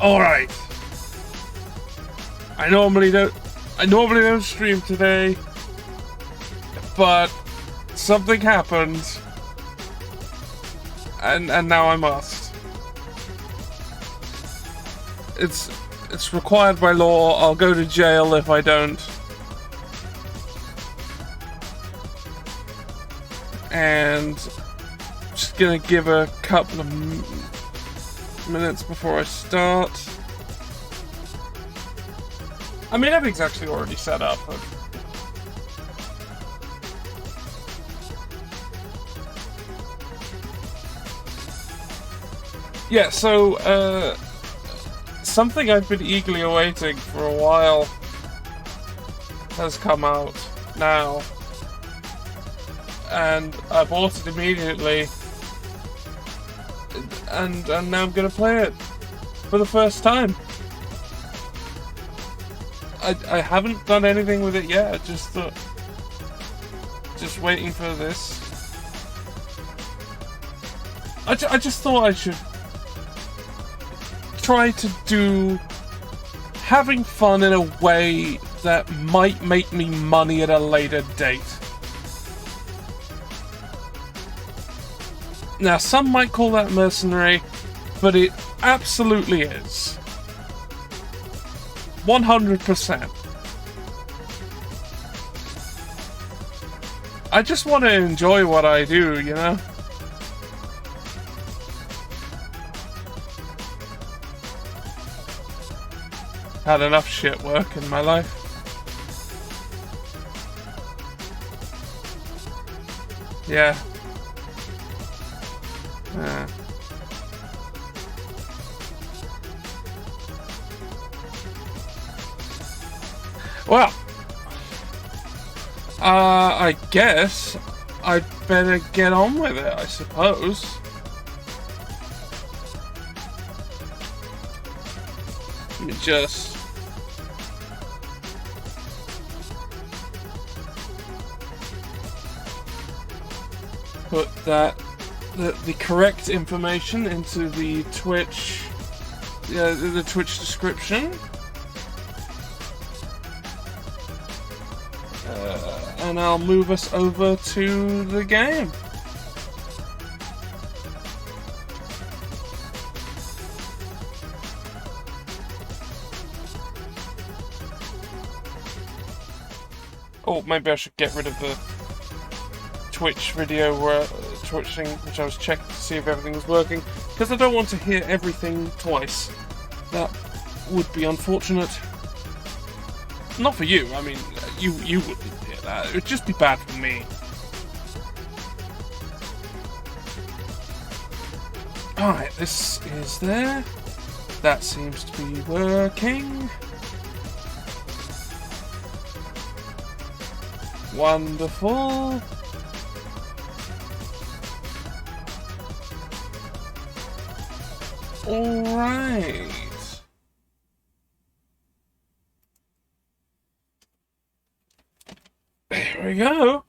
Alright. I normally don't stream today, but something happened, and now I must. It's required by law. I'll go to jail if I don't. And just gonna give a couple of minutes before I start. I mean, everything's actually already set up. But yeah, so, something I've been eagerly awaiting for a while has come out now. And I bought it immediately. And now I'm gonna play it for the first time. I haven't done anything with it yet, just waiting for this. I just thought I should try to do having fun in a way that might make me money at a later date. Now, some might call that mercenary, but it absolutely is. 100%. I just want to enjoy what I do, you know? Had enough shit work in my life. Yeah. Well, I guess I'd better get on with it, I suppose. Let me just... put the correct information into the Twitch, the Twitch description. And I'll move us over to the game. Oh, maybe I should get rid of the Twitch video Twitch thing, which I was checking to see if everything was working, because I don't want to hear everything twice. That would be unfortunate. Not for you, I mean, you wouldn't hear that. It would just be bad for me. Alright, this is there. That seems to be working. Wonderful. Alright. There we go.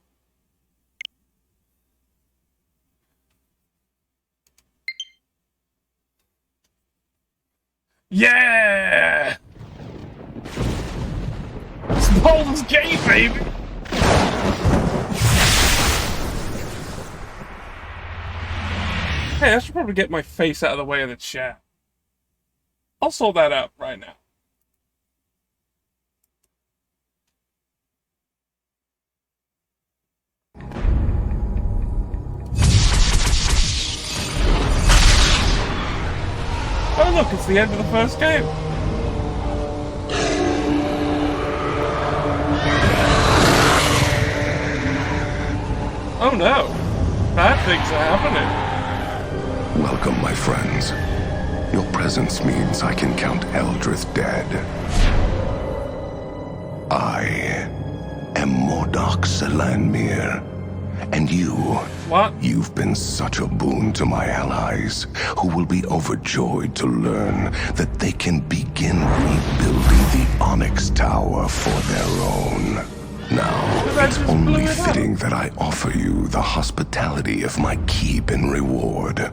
Yeah! It's Baldur's Gate, baby! Hey, I should probably get my face out of the way of the chat. I'll sort that out right now. Oh look, it's the end of the first game. Oh no, bad things are happening. Welcome, my friends. Your presence means I can count Eldrith dead. I am Mordok Selanmir, and you... What? You've been such a boon to my allies, who will be overjoyed to learn that they can begin rebuilding the Onyx Tower for their own. Now, it's only fitting that I offer you the hospitality of my keep in reward.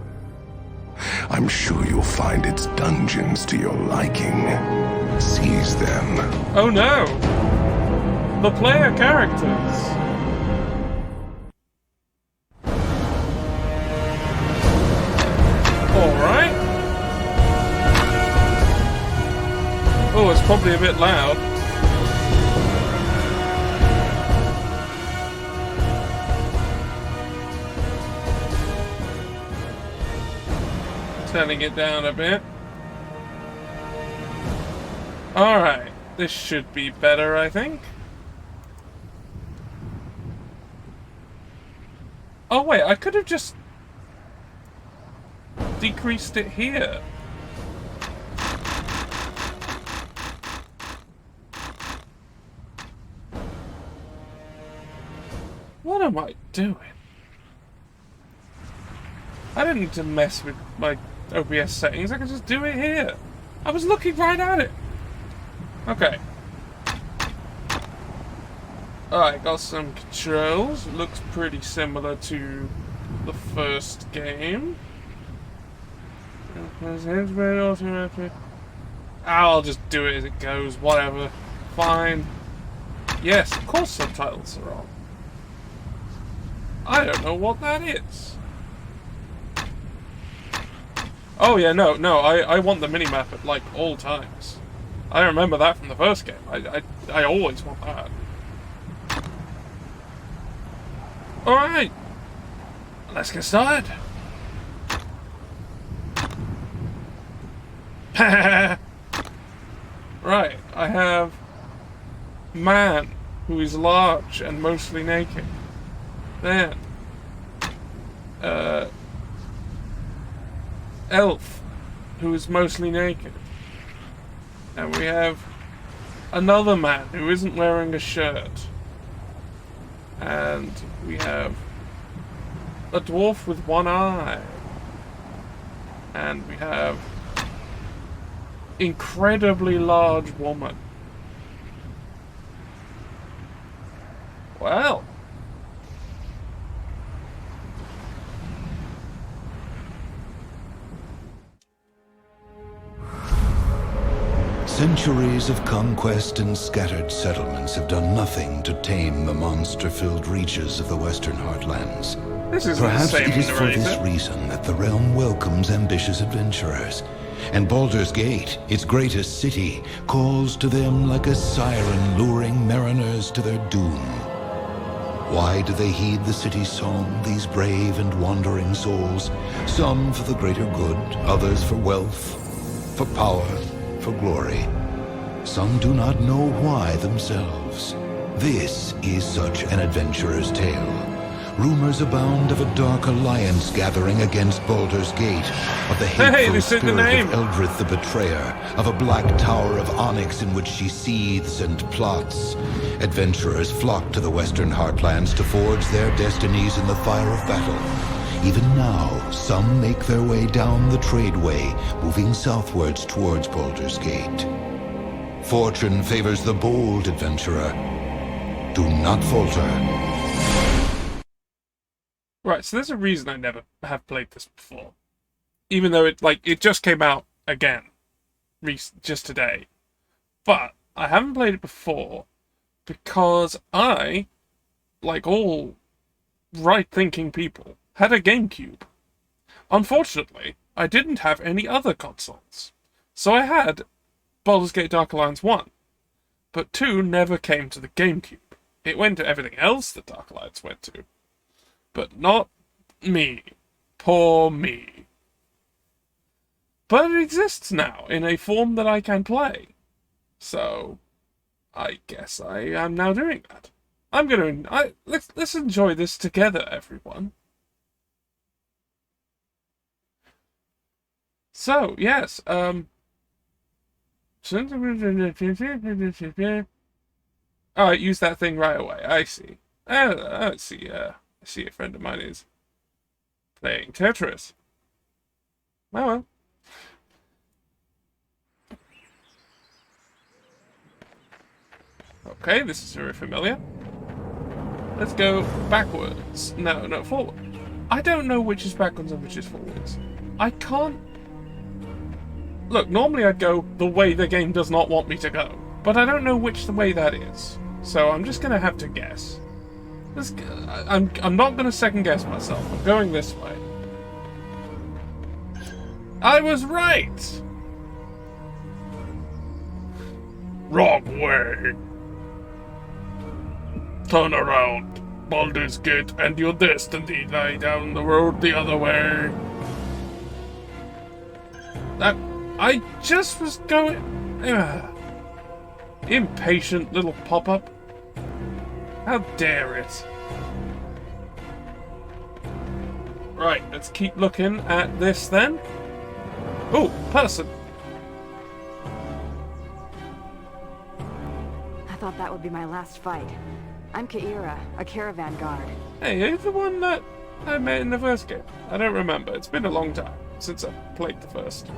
I'm sure you'll find its dungeons to your liking. Seize them. Oh no! The player characters! Alright. Oh, it's probably a bit loud. Turning it down a bit. Alright, this should be better, I think. Oh wait, I could have just decreased it here. What am I doing? I didn't need to mess with my OBS settings, I can just do it here. I was looking right at it. Okay. Alright, got some controls. Looks pretty similar to the first game. I'll just do it as it goes, whatever. Fine. Yes, of course subtitles are on. I don't know what that is. Oh yeah, no, I want the minimap at, like, all times. I remember that from the first game. I always want that. Alright. Let's get started. Right, I have man, who is large and mostly naked. Then elf, who is mostly naked. And we have another man who isn't wearing a shirt. And we have a dwarf with one eye. And we have incredibly large woman. Well. Centuries of conquest and scattered settlements have done nothing to tame the monster-filled reaches of the Western Heartlands. This is Perhaps it is for narrator. this reason that the realm welcomes ambitious adventurers. And Baldur's Gate, its greatest city, calls to them like a siren luring mariners to their doom. Why do they heed the city's song, these brave and wandering souls? Some for the greater good, others for wealth, for power, for glory. Some do not know why themselves. This is such an adventurer's tale. Rumors abound of a dark alliance gathering against Baldur's Gate, of the hateful spirit of Eldrith the Betrayer, of a black tower of onyx in which she seethes and plots. Adventurers flock to the Western Heartlands to forge their destinies in the fire of battle. Even now, some make their way down the tradeway, moving southwards towards Baldur's Gate. Fortune favors the bold adventurer. Do not falter. Right, so there's a reason I never have played this before. Even though it just came out again. Just today. But I haven't played it before because I, like all right-thinking people, had a GameCube. Unfortunately, I didn't have any other consoles. So I had Baldur's Gate Dark Alliance 1. But 2 never came to the GameCube. It went to everything else that Dark Alliance went to. But not me. Poor me. But it exists now, in a form that I can play. So, I guess I am now doing that. I'm gonna... let's enjoy this together, everyone. So, yes, Oh, it used that thing right away. I see. I see, I see a friend of mine is playing Tetris. Oh well. Okay, this is very familiar. Let's go backwards. No, forward. I don't know which is backwards and which is forwards. I can't look, normally I'd go the way the game does not want me to go. But I don't know which the way that is. So I'm just going to have to guess. I'm not going to second guess myself. I'm going this way. I was right! Wrong way. Turn around. Baldur's Gate and your destiny lie down the road the other way. I just was going... Impatient little pop-up. How dare it. Right, let's keep looking at this then. Oh, person. I thought that would be my last fight. I'm Kaira, a caravan guard. Hey, are you the one that I met in the first game? I don't remember. It's been a long time since I played the first.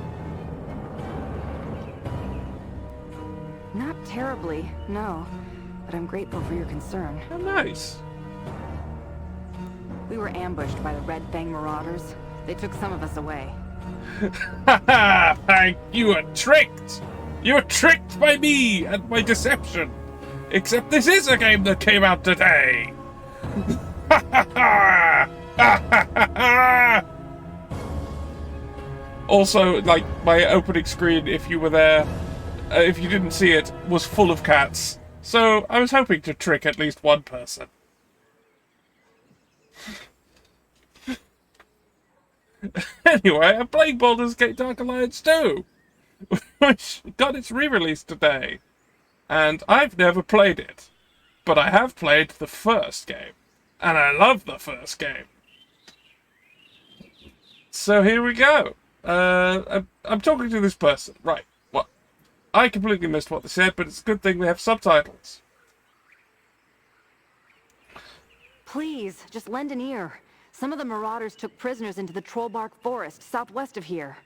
Not terribly, no. But I'm grateful for your concern. Oh, nice. We were ambushed by the Red Fang Marauders. They took some of us away. Haha! Hank, you were tricked! You were tricked by me and my deception! Except this is a game that came out today! Also, like, my opening screen, if you were there, if you didn't see it, was full of cats. So, I was hoping to trick at least one person. Anyway, I'm playing Baldur's Gate Dark Alliance 2, which got its re-release today. And I've never played it. But I have played the first game. And I love the first game. So here we go. I'm talking to this person. Right. What? I completely missed what they said, but it's a good thing they have subtitles. Please, just lend an ear. Some of the Marauders took prisoners into the Trollbark Forest, southwest of here.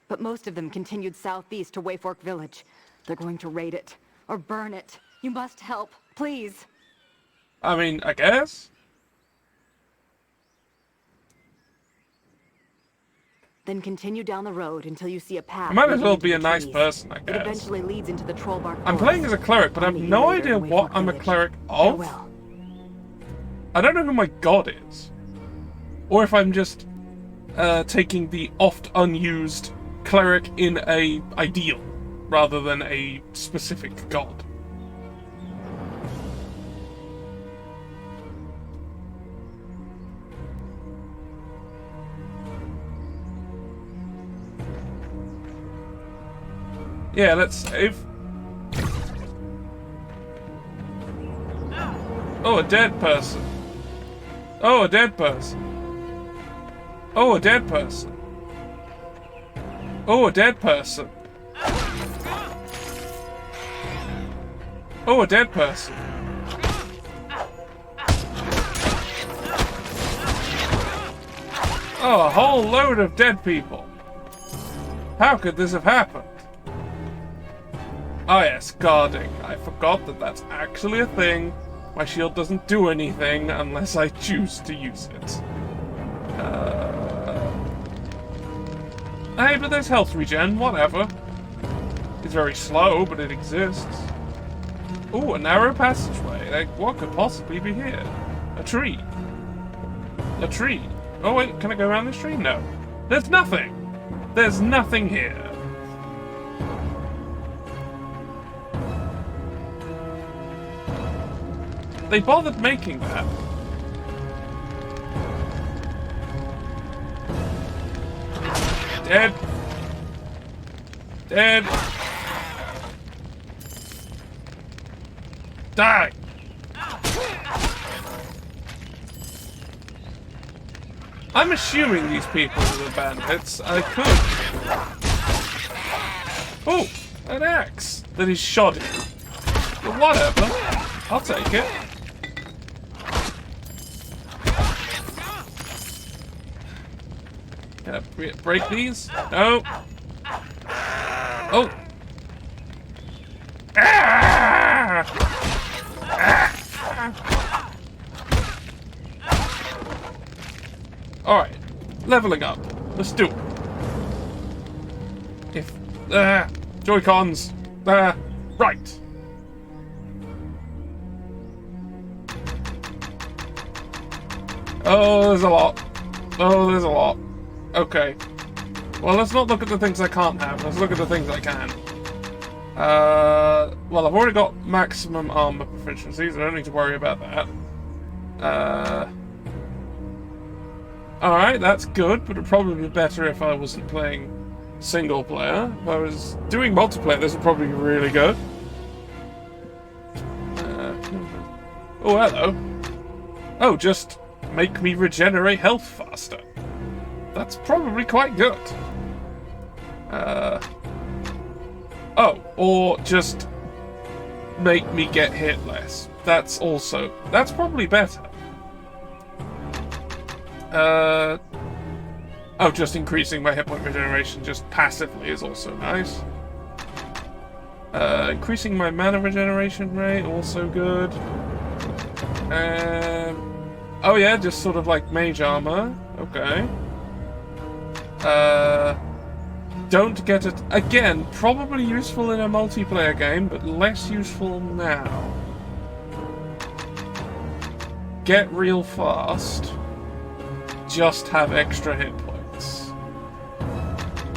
But most of them continued southeast to Wayfork Village. They're going to raid it, or burn it. You must help, please. I mean, I guess. Then continue down the road until you see a path. I might as leading well into be a the nice trees. person, I It guess. eventually leads into the Trollbark I'm Forest. playing as a cleric, but I have I'll meet no you later idea in what Wayfork I'm a Village. cleric of. Farewell. I don't know who my god is. Or if I'm just taking the oft unused cleric in a ideal, rather than a specific god. Yeah, let's save. Oh, a dead person. Oh, a dead person. Oh, a dead person. Oh, a dead person. Oh, a dead person. Oh, a whole load of dead people. How could this have happened? Oh yes, guarding. I forgot that that's actually a thing. My shield doesn't do anything unless I choose to use it. Hey, but there's health regen, whatever. It's very slow, but it exists. Ooh, a narrow passageway. Like, what could possibly be here? A tree. A tree. Oh wait, can I go around this tree? No. There's nothing! There's nothing here. They bothered making that. Dead. Dead. Die. I'm assuming these people are the bandits. I could. Oh, an axe that is shoddy. But whatever. I'll take it. Can I break these? No. Oh. Ah! Ah! Alright. Leveling up. Let's do it. If... Joy-Cons! Right! Oh, there's a lot. Oh, there's a lot. Okay. Well, let's not look at the things I can't have. Let's look at the things I can. Well, I've already got maximum armor proficiency, so I don't need to worry about that. Alright, that's good, but it'd probably be better if I wasn't playing single player. If I was doing multiplayer, this would probably be really good. Oh, hello. Oh, just make me regenerate health faster. That's probably quite good. Oh, or just make me get hit less. That's probably better. Oh, just increasing my hit point regeneration just passively is also nice. Increasing my mana regeneration rate, also good. Oh yeah, just sort of like mage armor. Okay. Don't get it... Again, probably useful in a multiplayer game, but less useful now. Get real fast. Just have extra hit points.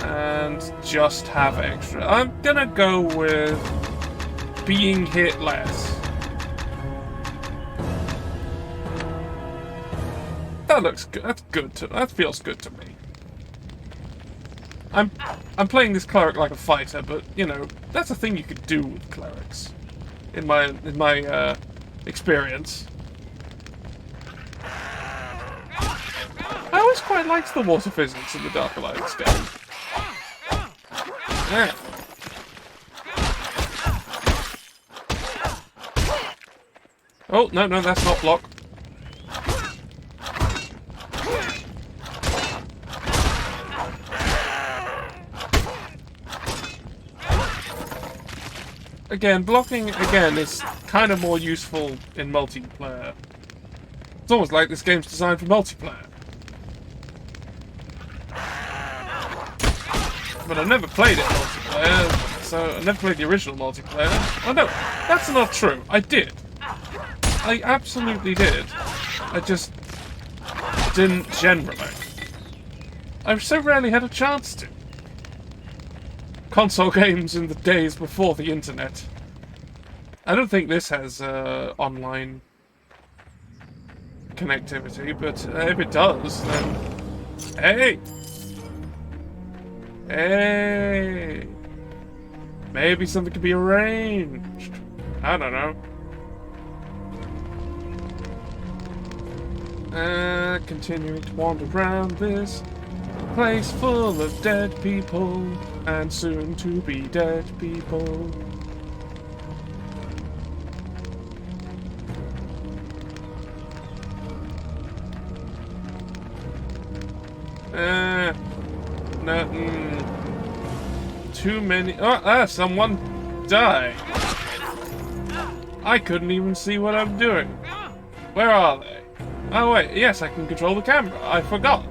And just have extra... I'm gonna go with being hit less. That looks good. That's good to... That feels good to me. I'm playing this cleric like a fighter, but you know that's a thing you could do with clerics, in my experience. I always quite liked the water physics in the Dark Alliance game. Yeah. Oh no, that's not block. Again, blocking, is kind of more useful in multiplayer. It's almost like this game's designed for multiplayer. But I've never played it multiplayer, so I never played the original multiplayer. Oh no, that's not true. I did. I absolutely did. I just didn't generally. I've so rarely had a chance to. Console games in the days before the internet. I don't think this has online connectivity, but if it does, then... Hey! Hey! Maybe something could be arranged. I don't know. Continuing to wander around this place full of dead people and soon to be dead people. Nothing. Too many. Oh, someone died. I couldn't even see what I'm doing. Where are they? Oh wait, yes, I can control the camera. I forgot.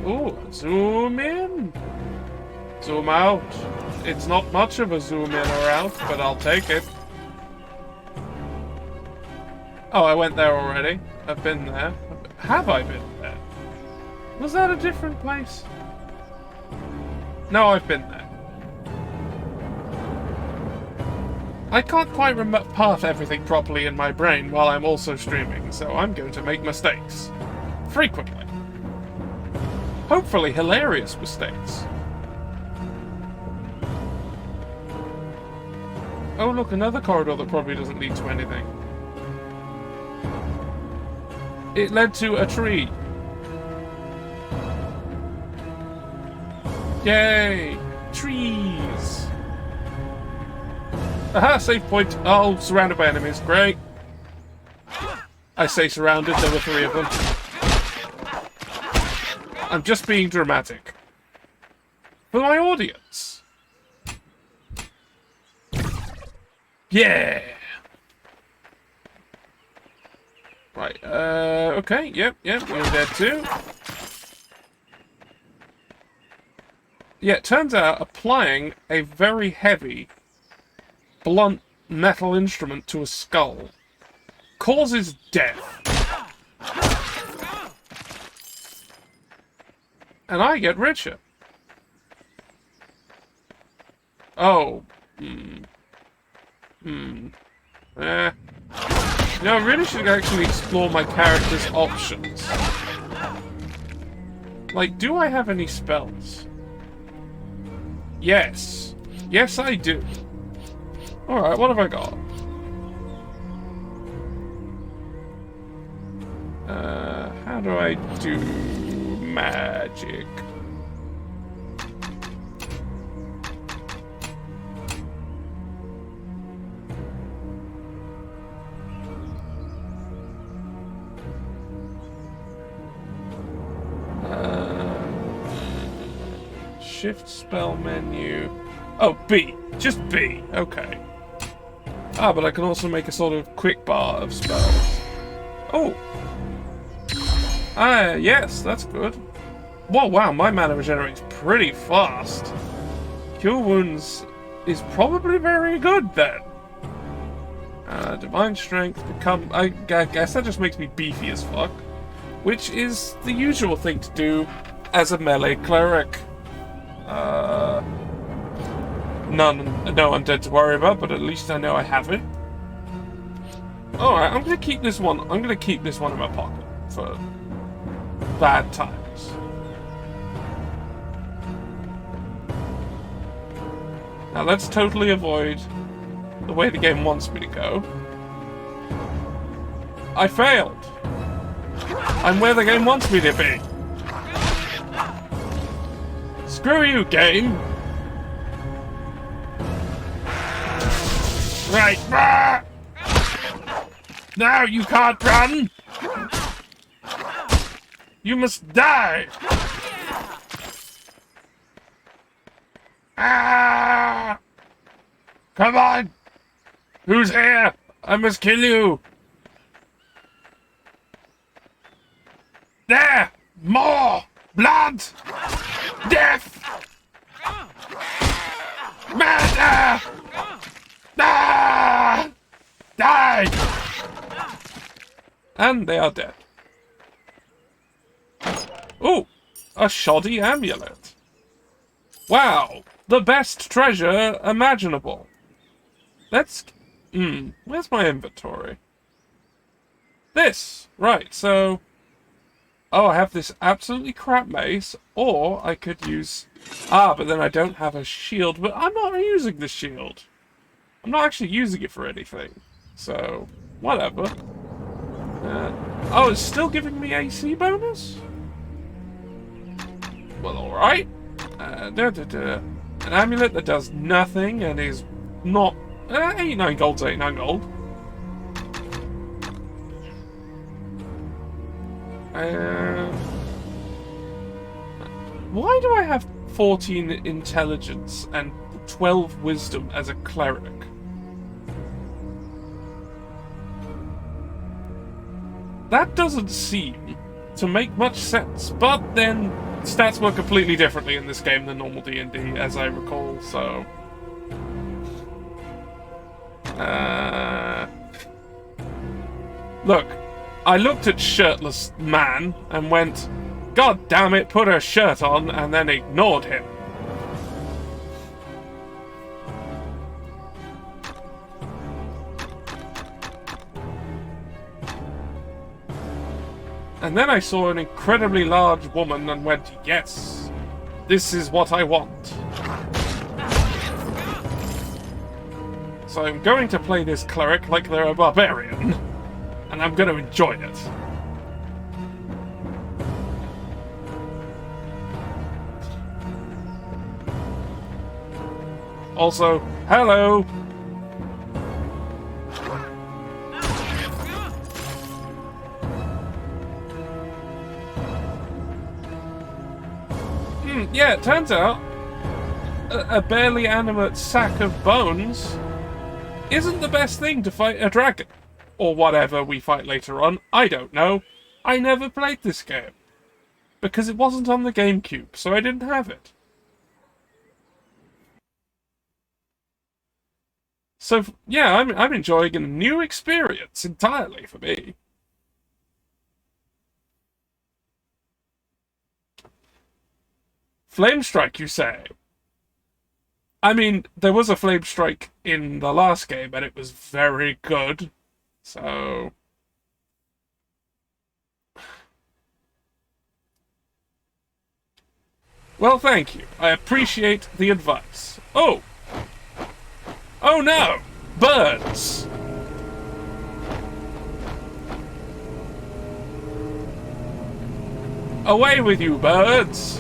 Ooh, zoom in. Zoom out. It's not much of a zoom in or out, but I'll take it. Oh, I went there already. I've been there. Have I been there? Was that a different place? No, I've been there. I can't quite path everything properly in my brain while I'm also streaming, so I'm going to make mistakes. Frequently. Hopefully hilarious mistakes. Oh look, another corridor that probably doesn't lead to anything. It led to a tree. Yay! Trees! Aha, save point. Oh, surrounded by enemies. Great. I say surrounded, there were 3 of them. I'm just being dramatic. For my audience. Yeah! Right, okay, yep, you're dead too. Yeah, it turns out applying a very heavy, blunt metal instrument to a skull causes death. And I get richer. Oh. No, I really should actually explore my character's options. Like, do I have any spells? Yes. Yes, I do. Alright, what have I got? How do I do magic? Shift spell menu. Oh, B. Just B. Okay. Ah, but I can also make a sort of quick bar of spells. Oh. Ah, yes, that's good. Whoa, wow, my mana regenerates pretty fast. Cure Wounds is probably very good then. Divine Strength become... I guess that just makes me beefy as fuck. Which is the usual thing to do as a melee cleric. No undead to worry about, but at least I know I have it. Alright, I'm gonna keep this one. I'm gonna keep this one in my pocket for bad times. Now let's totally avoid the way the game wants me to go. I failed. I'm where the game wants me to be. Screw you, game. Right. Now you can't run. You must die. Ah! Come on. Who's here? I must kill you. There. More blood. Death. Murder. Ah! Die! And they are dead. Ooh, a shoddy amulet. Wow, the best treasure imaginable. Let's... where's my inventory? This! Right, so... Oh, I have this absolutely crap mace, or I could use... Ah, but then I don't have a shield, but I'm not using the shield. I'm not actually using it for anything. So, whatever. Oh, it's still giving me AC bonus? Well, alright. An amulet that does nothing and is not... 89 gold's 89 gold. Why do I have 14 intelligence and 12 wisdom as a cleric? That doesn't seem to make much sense, but then stats work completely differently in this game than normal D&D, as I recall, so... Look, I looked at Shirtless Man and went, God damn it, put a shirt on, and then ignored him. And then I saw an incredibly large woman and went, yes, this is what I want. So I'm going to play this cleric like they're a barbarian, and I'm going to enjoy it. Also, hello! Yeah, it turns out a barely animate sack of bones isn't the best thing to fight a dragon. Or whatever we fight later on, I don't know. I never played this game. Because it wasn't on the GameCube, so I didn't have it. So, yeah, I'm enjoying a new experience entirely for me. Flame Strike, you say? I mean, there was a Flame Strike in the last game, and it was very good. So... Well, thank you. I appreciate the advice. Oh! Oh no! Birds! Away with you, birds!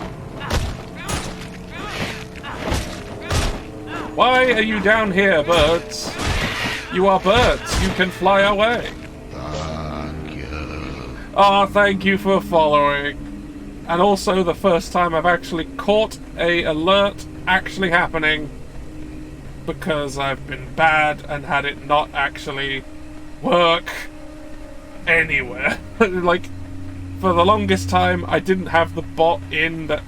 Why are you down here, birds? You are birds. You can fly away. Thank you. Ah, thank you for following. And also the first time I've actually caught a alert actually happening, because I've been bad and had it not actually work anywhere. Like, for the longest time, I didn't have the bot in that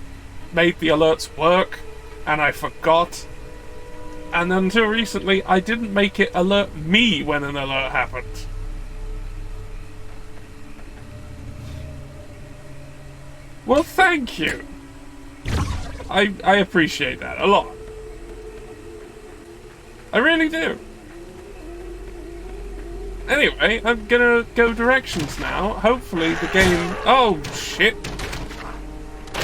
made the alerts work, and I forgot. And until recently, I didn't make it alert me when an alert happened. Well, thank you. I appreciate that a lot. I really do. Anyway, I'm gonna go directions now. Hopefully the game... Oh, shit.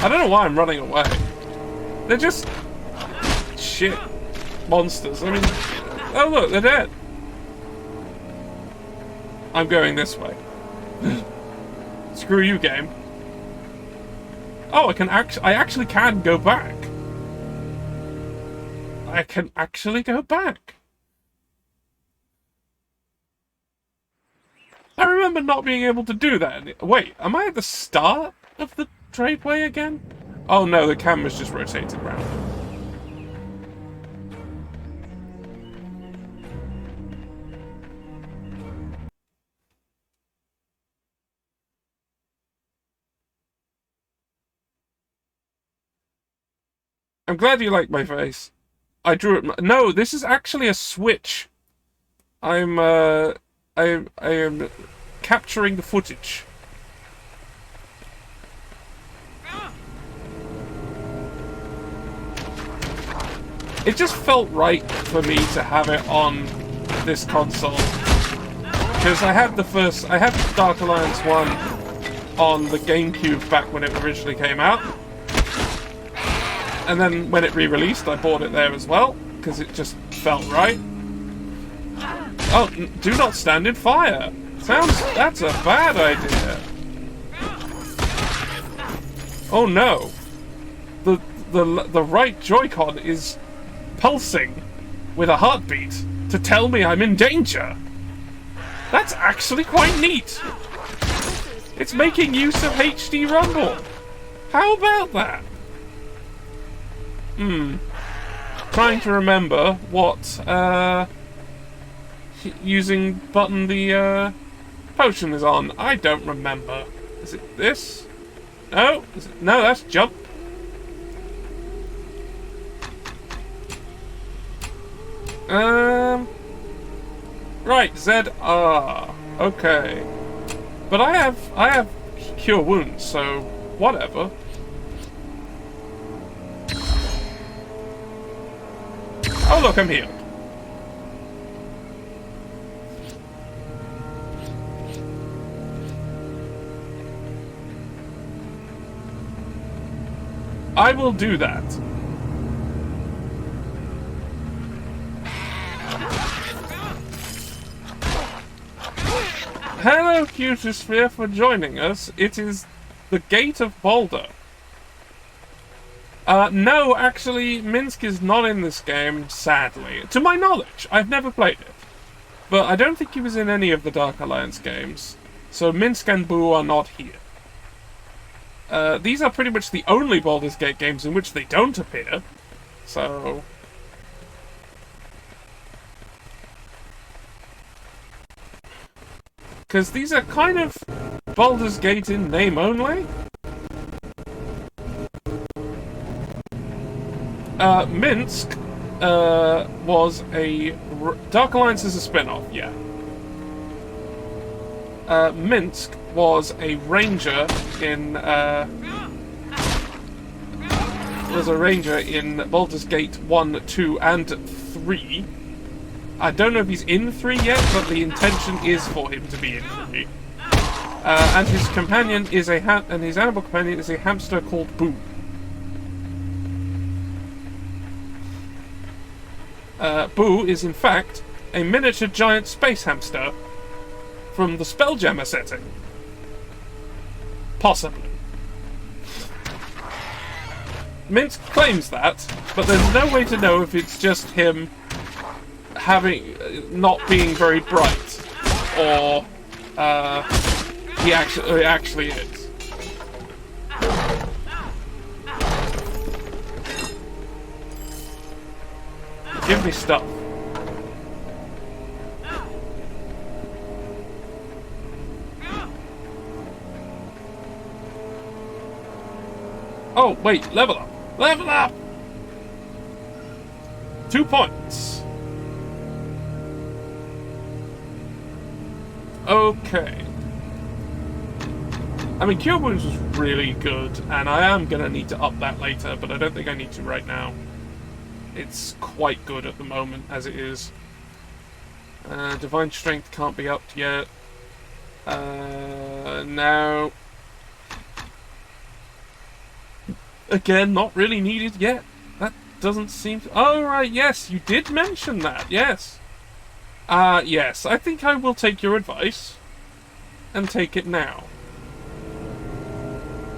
I don't know why I'm running away. They're just... shit. Monsters. I mean... Oh, look, they're dead. I'm going this way. Screw you, game. Oh, I actually can go back. I can actually go back. I remember not being able to do that. Wait, am I at the start of the tradeway again? Oh no, the camera's just rotated around. I'm glad you like my face. I drew it. No, this is actually a switch. I am capturing the footage. It just felt right for me to have it on this console. Because I had Dark Alliance 1 on the GameCube back when it originally came out. And then when it re-released, I bought it there as well, because it just felt right. Oh, do not stand in fire. That's a bad idea. Oh no. The right Joy-Con is pulsing with a heartbeat to tell me I'm in danger. That's actually quite neat. It's making use of HD Rumble. How about that? Trying to remember what using button the potion is on. I don't remember. Is it this? No? No, that's jump. Right, ZR. Okay. But I have cure wounds, so whatever. Oh look, I'm healed. I will do that. Hello, Cutosphere, for joining us. It is the Gate of Boulder. No, actually, Minsk is not in this game, sadly. To my knowledge, I've never played it. But I don't think he was in any of the Dark Alliance games. So Minsk and Boo are not here. These are pretty much the only Baldur's Gate games in which they don't appear. So... because these are kind of Baldur's Gate in name only. Minsk was a... Dark Alliance is a spin-off, yeah. Minsk was a ranger in... was a ranger in Baldur's Gate 1, 2, and 3. I don't know if he's in 3 yet, but the intention is for him to be in 3. And his companion is and his animal companion is a hamster called Boo. Boo is in fact a miniature giant space hamster from the Spelljammer setting. Possibly. Minsk claims that, but there's no way to know if it's just him not being very bright, or he actually is. Give me stuff. Oh, wait, level up. Level up! 2 points. Okay. I mean, Cure Wounds was really good, and I am going to need to up that later, but I don't think I need to right now. It's quite good at the moment, as it is. Divine Strength can't be upped yet. No. Again, not really needed yet. That doesn't seem to... Oh, right, yes, you did mention that, yes. Yes, I think I will take your advice. And take it now.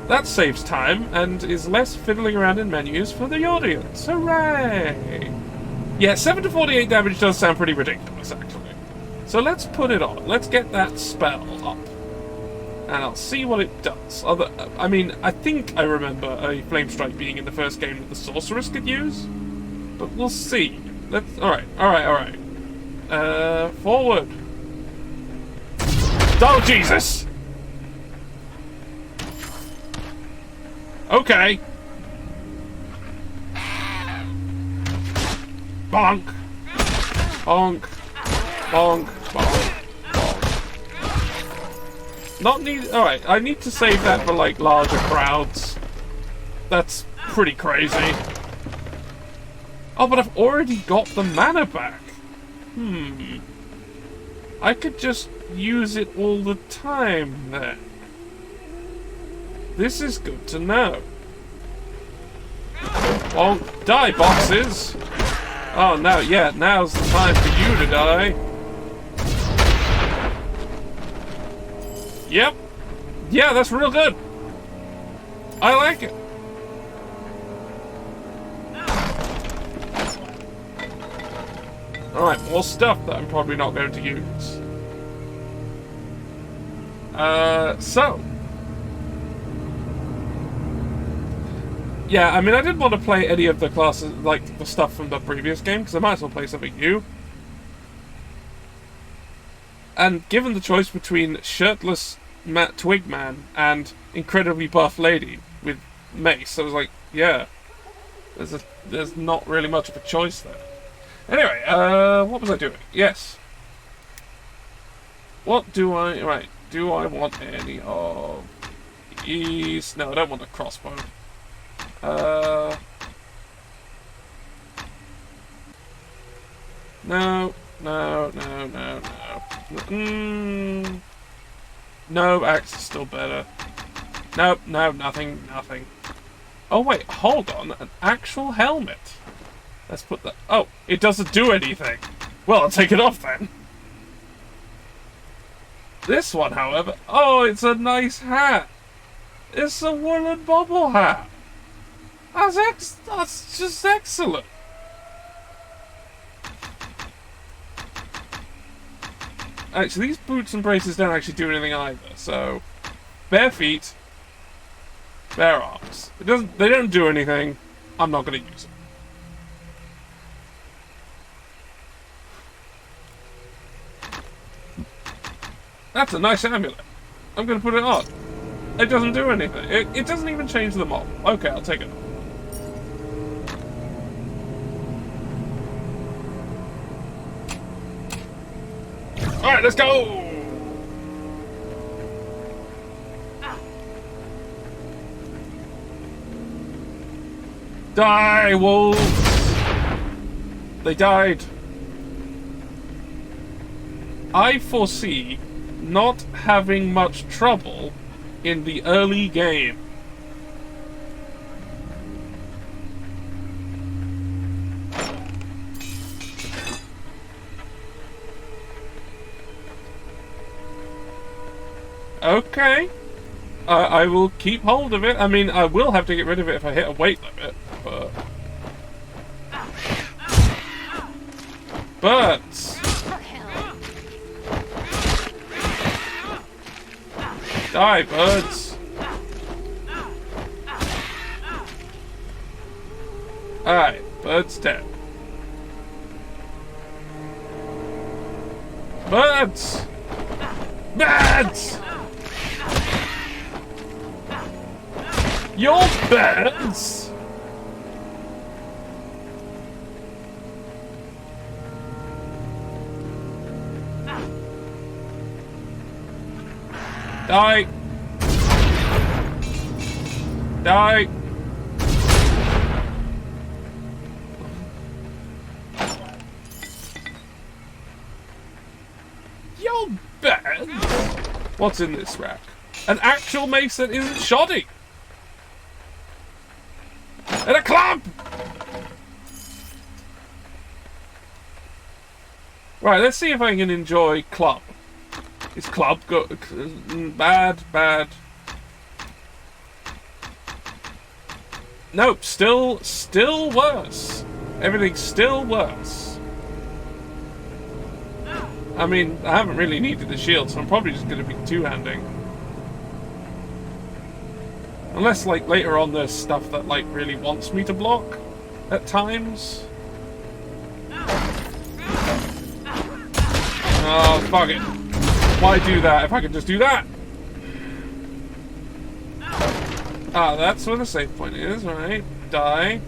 That saves time, and is less fiddling around in menus for the audience. Hooray! Yeah, 7 to 48 damage does sound pretty ridiculous, actually. So let's put it on. Let's get that spell up. And I'll see what it does. I mean, I think I remember a Flame Strike being in the first game that the Sorceress could use. But we'll see. Alright. Forward. Oh, Jesus! Okay. Bonk. Bonk. Bonk. Bonk. Not need. Alright, I need to save that for, like, larger crowds. That's pretty crazy. Oh, but I've already got the mana back. I could just use it all the time, then. This is good to know. Bonk. Die, boxes! Oh, no, yeah, now's the time for you to die. Yep. Yeah, that's real good. I like it. Alright, more stuff that I'm probably not going to use. So. Yeah, I mean, I didn't want to play any of the classes, like, the stuff from the previous game, because I might as well play something new. And given the choice between shirtless Twig Man and incredibly buff lady with mace, I was like, yeah, there's not really much of a choice there. Anyway, what was I doing? Yes. What do I... Right, do I want any of these? No, I don't want a crossbow. No. No, axe is still better. No, nothing. Oh wait, hold on, an actual helmet. Let's put that... Oh, it doesn't do anything. Well, I'll take it off then. This one, however... Oh, it's a nice hat. It's a woolen bobble hat. That's just excellent. Actually, these boots and braces don't actually do anything either, so... Bare feet. Bare arms. They don't do anything. I'm not going to use it. That's a nice amulet. I'm going to put it on. It doesn't do anything. It doesn't even change the mob. Okay, I'll take it off. Alright, let's go! Die, wolves! They died. I foresee not having much trouble in the early game. Okay. I will keep hold of it. I mean, I will have to get rid of it if I hit a weight limit, but... Birds! Die, birds! Alright, bird's dead. Birds! Birds! Your birds! Die! Die! Your birds! What's in this rack? An actual mace that isn't shoddy! And a club! Right, let's see if I can enjoy club. Is club good? Bad, bad. Nope, still worse. Everything's still worse. I mean, I haven't really needed the shield, so I'm probably just going to be two-handing. Unless, like, later on there's stuff that, like, really wants me to block at times. Oh, fuck it. Why do that if I can just do that? Ah, that's where the save point is, right? Die.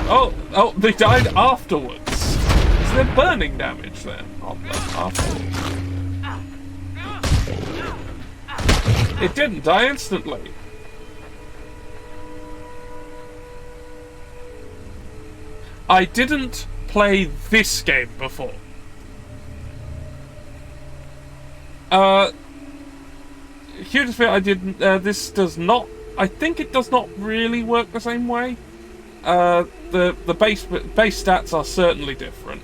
Oh, they died afterwards. Is there burning damage then? Afterwards. It didn't die instantly. I didn't play this game before. Huge fear I didn't. This does not. I think it does not really work the same way. The base stats are certainly different.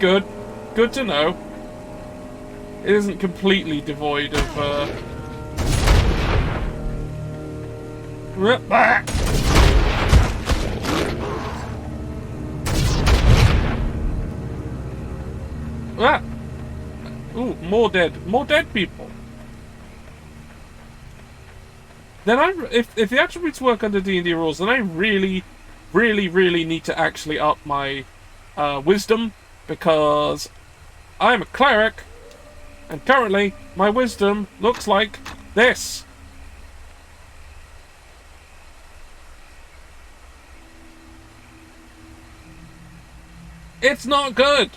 Good to know. It isn't completely devoid of, Ooh, more dead people. Then if the attributes work under D&D rules, then I really need to actually up my wisdom, because I'm a cleric, and currently my wisdom looks like this. It's not good.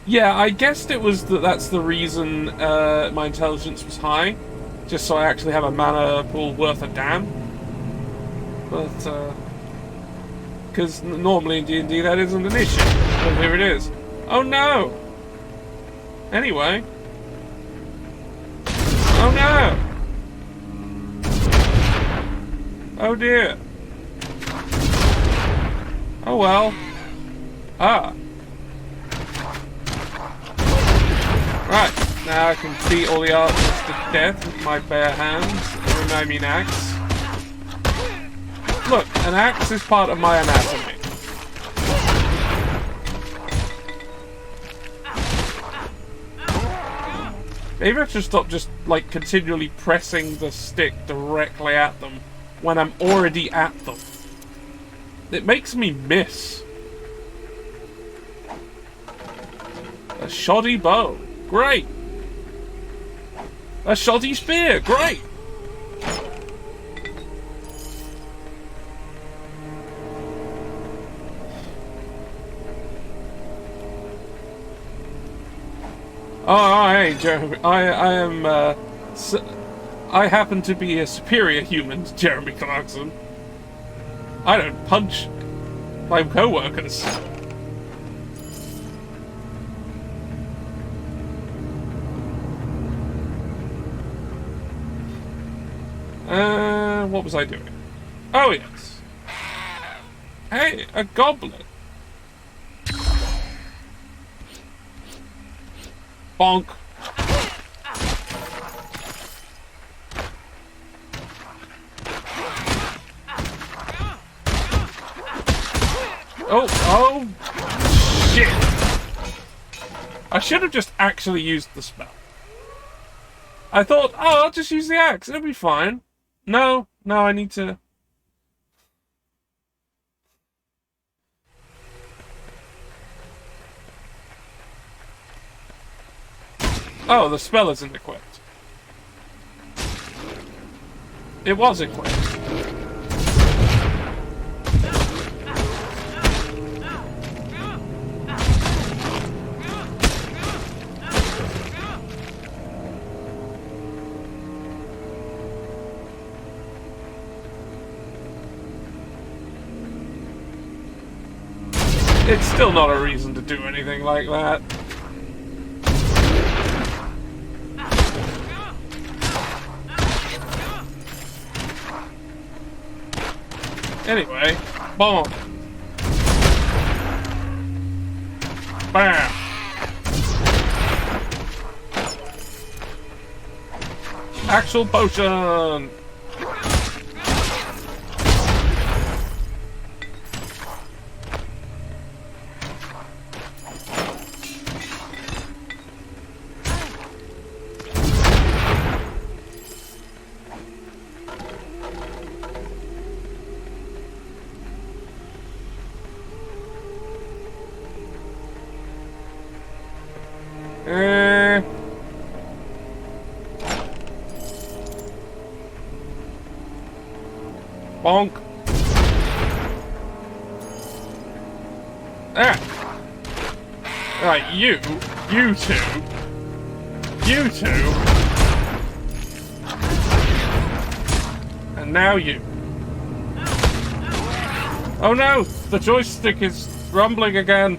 Yeah, I guessed it was that's the reason my intelligence was high. Just so I actually have a mana pool worth a damn. But, because normally in D&D that isn't an issue. But here it is. Oh no! Anyway. Oh no! Oh dear. Oh well. Ah. Right, now I can beat all the archers to death with my bare hands and I mean axe. Look, an axe is part of my anatomy. Maybe I should stop just, like, continually pressing the stick directly at them when I'm already at them. It makes me miss. A shoddy bow. Great. A shoddy spear. Great. Oh, hey, Jeremy. I happen to be a superior human to Jeremy Clarkson. I don't punch my co-workers. What was I doing? Oh, yes. Hey, a goblet. Bonk. Oh, shit. I should have just actually used the spell. I thought, oh, I'll just use the axe. It'll be fine. No, I need to... Oh, the spell isn't equipped. It was equipped. It's still not a reason to do anything like that. Anyway, boom. Bam. Actual potion. Bonk. There. Right, you two, and now you. Oh no, the joystick is rumbling again.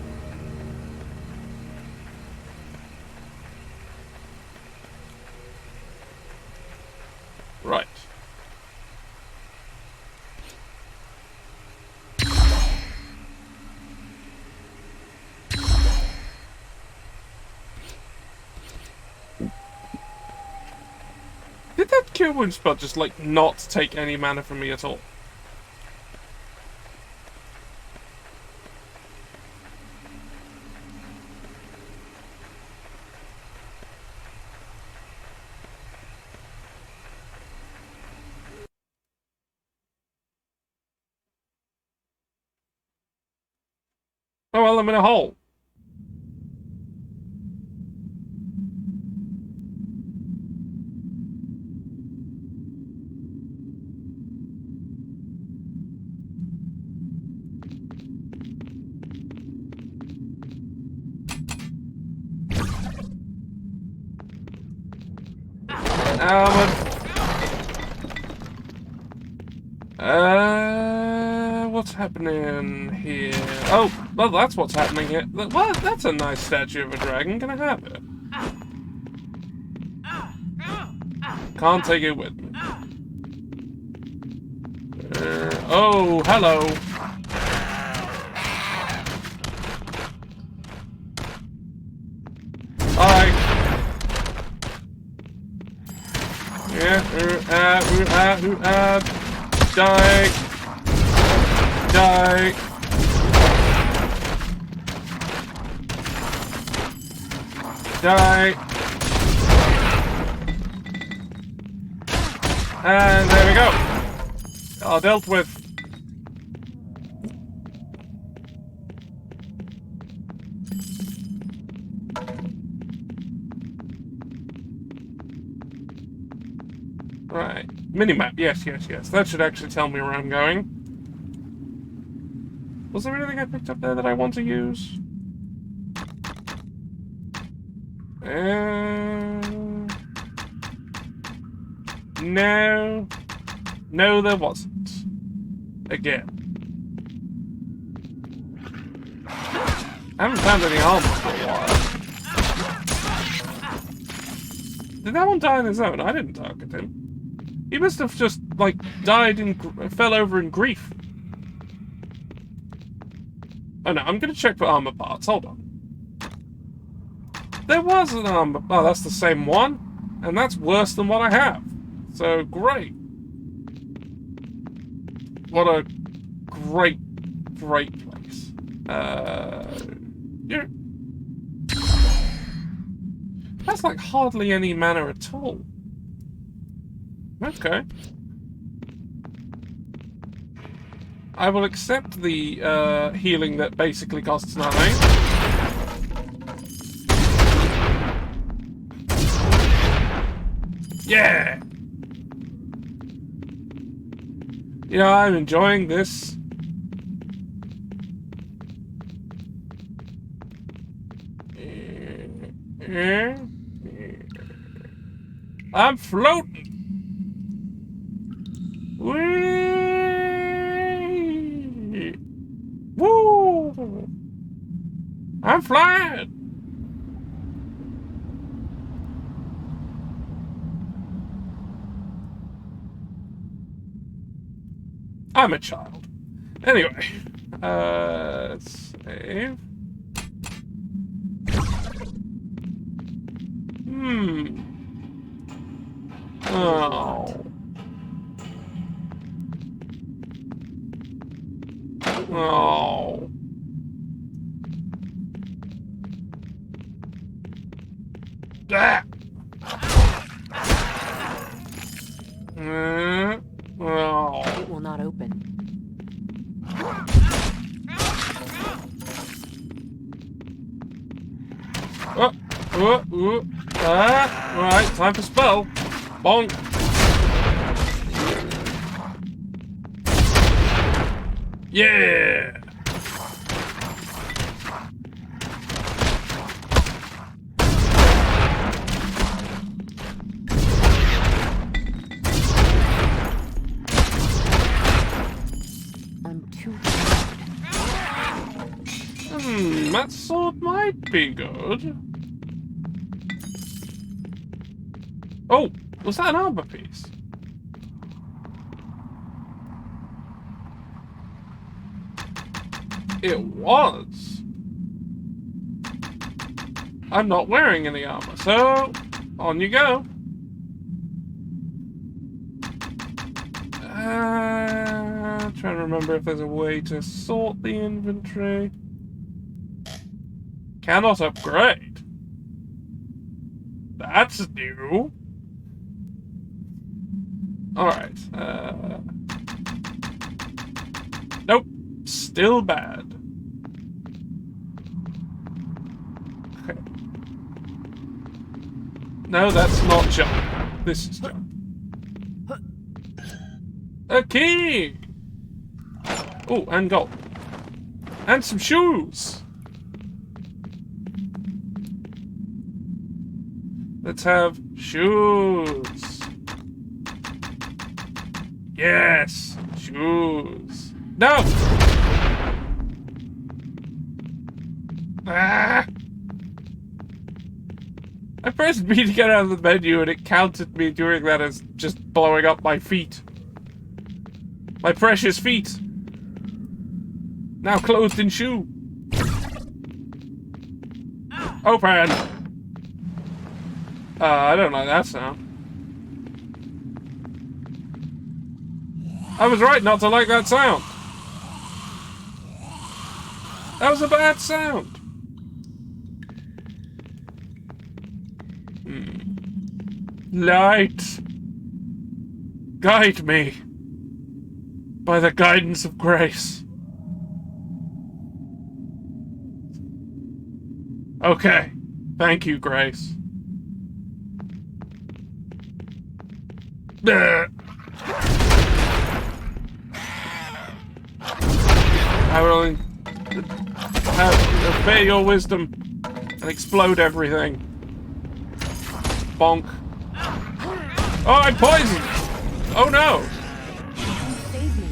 Right. Did that cure wound spell just, like, not take any mana from me at all? Oh well, I'm in a hole. What's happening here? Oh, well, that's what's happening here. Well, that's a nice statue of a dragon. Can I have it? Can't take it with me. Oh, hello. Hi. Yeah, die. Die. Die. And there we go. All dealt with. Right. Minimap. Yes, yes, yes. That should actually tell me where I'm going. Was there anything I picked up there that I want to use? No. No, there wasn't. Again. I haven't found any armor for a while. Did that one die on his own? I didn't target him. He must have just, like, died and fell over in grief. Oh no, I'm gonna check for armor parts. Hold on. There was an armor... Oh, that's the same one? And that's worse than what I have. So, great. What a great, great place. Yeah. That's like hardly any mana at all. Okay. I will accept the healing that basically costs nothing. Yeah! You know, I'm enjoying this. I'm floating. Whee! Woo! I'm flying. I'm a child. Anyway, let's save. Oh. Oh. Ah. Oh. It will not open. Alright, time for spell. Bonk. Yeah! I'm too That sword might be good. Oh, was that an armor piece? It was. I'm not wearing any armor, so on you go. Trying to remember if there's a way to sort the inventory. Cannot upgrade. That's new. Alright, nope. Still bad. Okay. No, that's not jump. This is jump. A key! Oh, and gold. And some shoes! Let's have shoes. Yes! Shoes. No! Ah! I pressed B to get out of the menu and it counted me doing that as just blowing up my feet. My precious feet. Now clothed in shoe. Open! I don't like that sound. I was right not to like that sound. That was a bad sound. Light. guide me by the guidance of grace. Okay. Thank you, Grace. I will obey your wisdom and explode everything. Bonk. Oh, I'm poisoned! Oh no! Save me.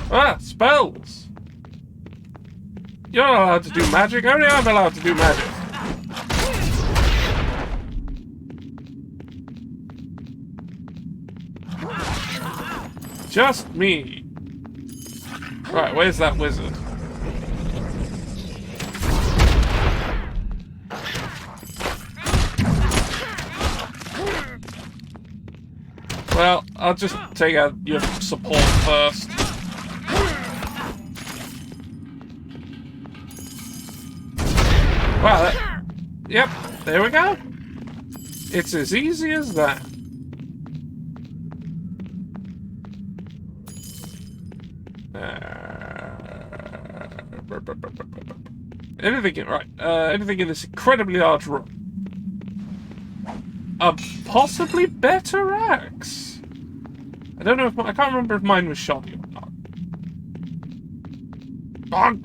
Ah, spells! You're not allowed to do magic. Only I'm allowed to do magic. Just me. Right, where's that wizard? Well, I'll just take out your support first. Wow, yep, there we go. It's as easy as that. Anything in this incredibly large room. A possibly better axe. I don't know if I can't remember if mine was shoddy or not. Bonk.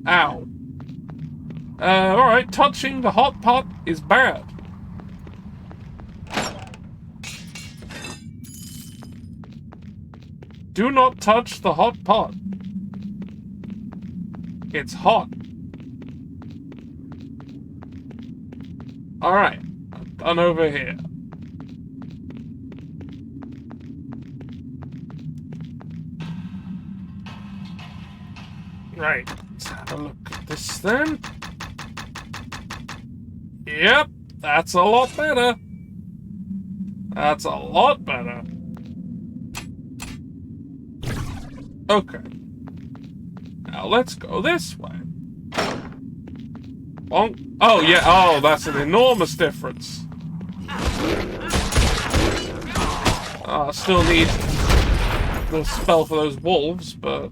Ow. Alright, touching the hot pot is bad. Do not touch the hot pot. It's hot. Alright, I'm done over here. Right, let's have a look at this then. Yep, that's a lot better. That's a lot better. Okay. Now let's go this way. Bonk. Oh, yeah. Oh, that's an enormous difference. Still need the spell for those wolves, but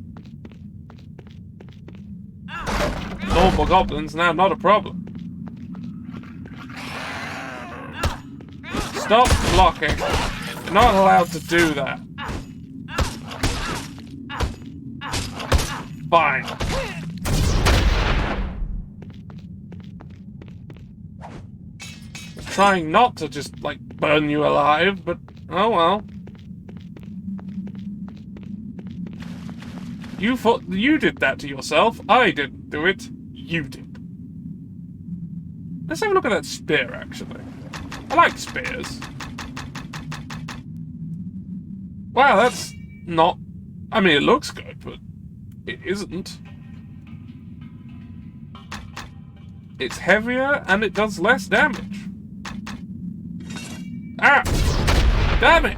normal goblins now not a problem. Stop blocking. You're not allowed to do that. Fine. Trying not to just, like, burn you alive, but oh well. You did that to yourself. I didn't do it. You did. Let's have a look at that spear, actually. I like spears. Wow, that's not... I mean, it looks good, but it isn't. It's heavier, and it does less damage. Ah! Damn it!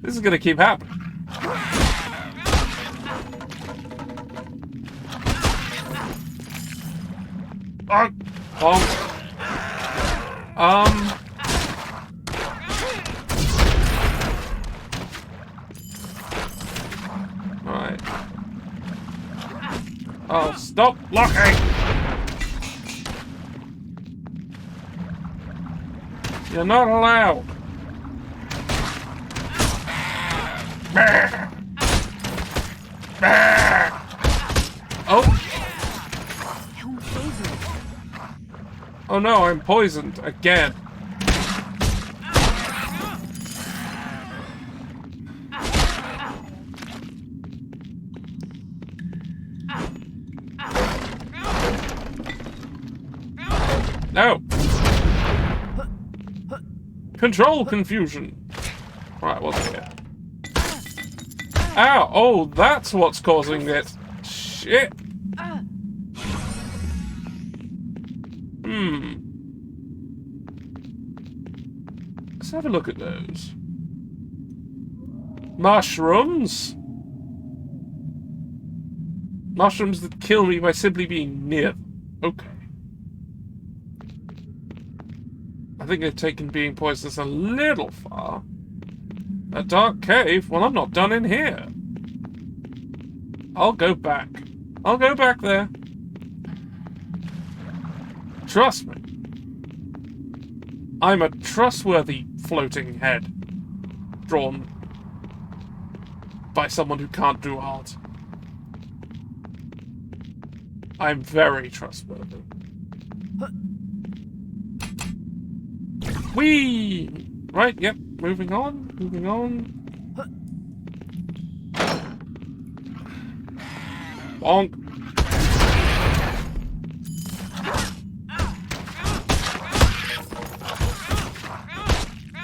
This is gonna keep happening. Right. Oh, stop blocking! You're not allowed. Oh. Oh no, I'm poisoned again. No. Control confusion. Right, what's here? Ow! Oh, that's what's causing it. Shit. Let's have a look at those. Mushrooms. Mushrooms that kill me by simply being near them. Okay. I think they've taken being poisonous a little far. A dark cave? Well, I'm not done in here. I'll go back. I'll go back there. Trust me. I'm a trustworthy floating head. Drawn by someone who can't do art. I'm very trustworthy. Whee! Right, yep. Moving on. Moving on. Bonk.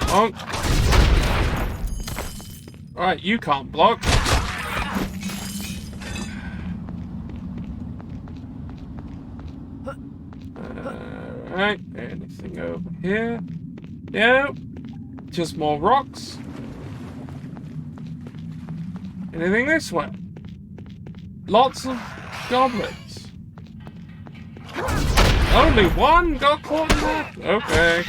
Bonk. Alright, you can't block. Alright, anything over here? Yeah, just more rocks. Anything this way? Lots of goblins. Only one got caught in that? Okay.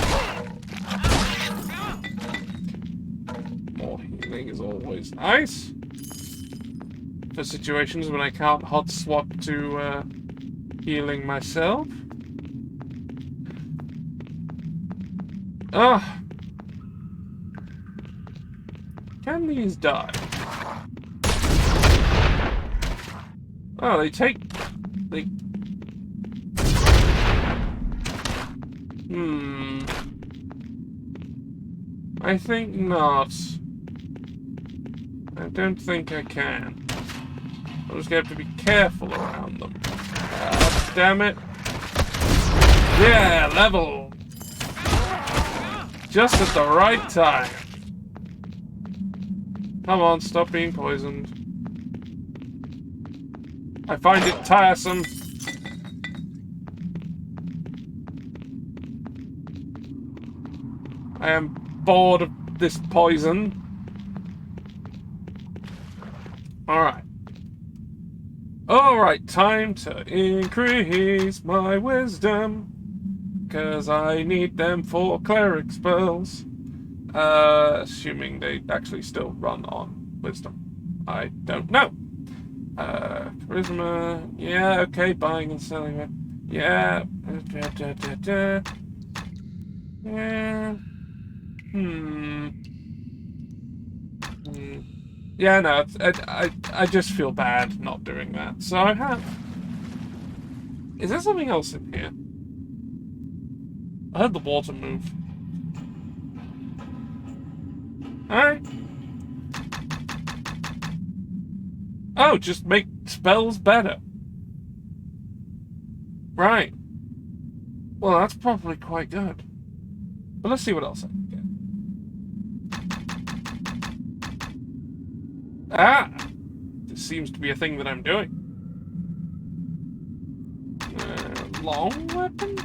More healing is always nice. For situations when I can't hot swap to healing myself. Ah. Can these die? Oh, they take... They... I think not. I don't think I can. I'm just going to have to be careful around them. God damn it. Yeah, level! Just at the right time. Come on, stop being poisoned. I find it tiresome. I am bored of this poison. Alright. Alright, time to increase my wisdom. Because I need them for cleric spells. Assuming they actually still run on wisdom. I don't know. Charisma. Yeah, okay, buying and selling it. Yeah. Yeah. Yeah, no, I just feel bad not doing that. So I have. Is there something else in here? I heard the water move. Alright. Oh, just make spells better. Right. Well, that's probably quite good. But let's see what else I can get. Ah! This seems to be a thing that I'm doing. Long weapon?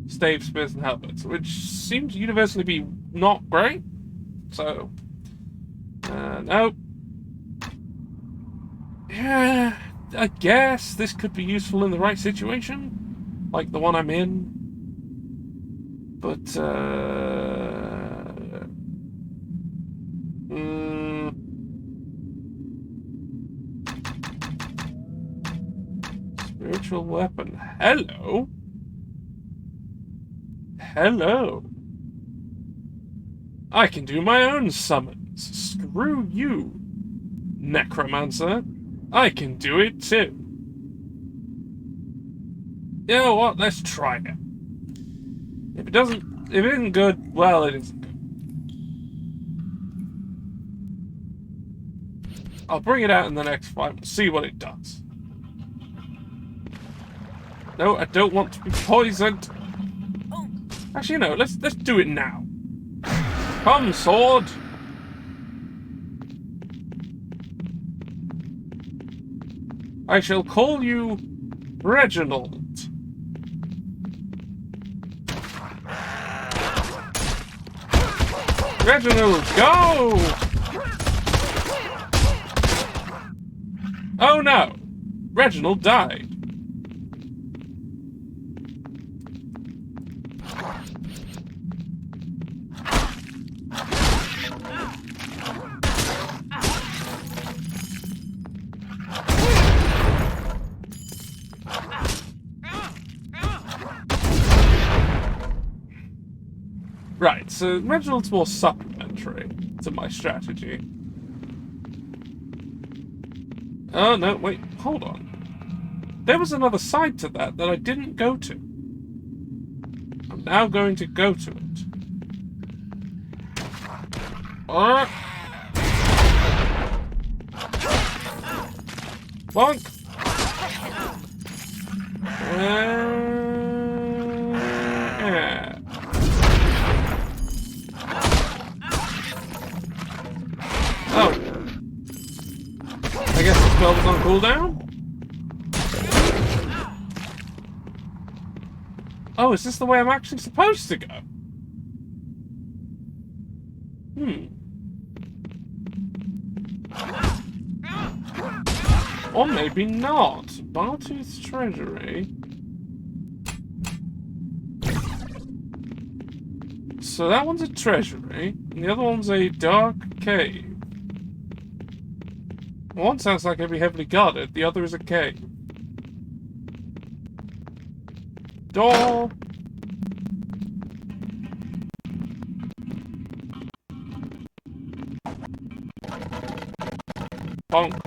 Stave, spears, and halberds, which seems universally to be not great. So, nope. Yeah, I guess this could be useful in the right situation, like the one I'm in. But, spiritual weapon. Hello. Hello. I can do my own summons. Screw you, necromancer. I can do it too. You know what? Let's try it. If it isn't good, well, it isn't good. I'll bring it out in the next fight and see what it does. No, I don't want to be poisoned. Actually, no, let's do it now. Come, sword! I shall call you Reginald. Reginald, go! Oh no! Reginald died. Right, so Reginald's more supplementary to my strategy. Oh, no, wait, hold on. There was another side to that I didn't go to. I'm now going to go to it. Bonk! Yeah. Oh. I guess the spell was on cooldown? Oh, is this the way I'm actually supposed to go? Or maybe not. Bartooth's Treasury. So that one's a treasury, and the other one's a dark cave. One sounds like it'd be heavily guarded, the other is a cave. Door! Bonk.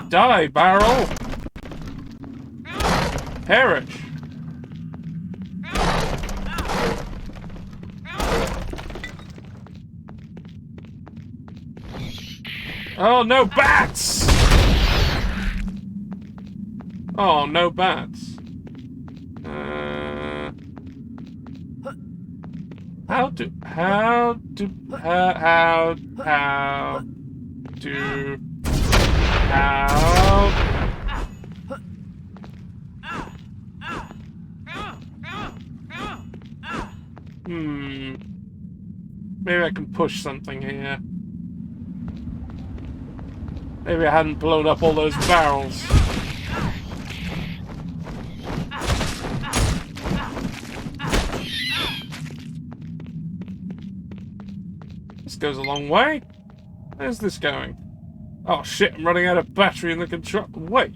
Die, barrel! Perish! Oh, no bats! Oh, no bats. How do... Maybe I can push something here. Maybe I hadn't blown up all those barrels. This goes a long way. Where's this going? Oh shit, I'm running out of battery in the control. Wait.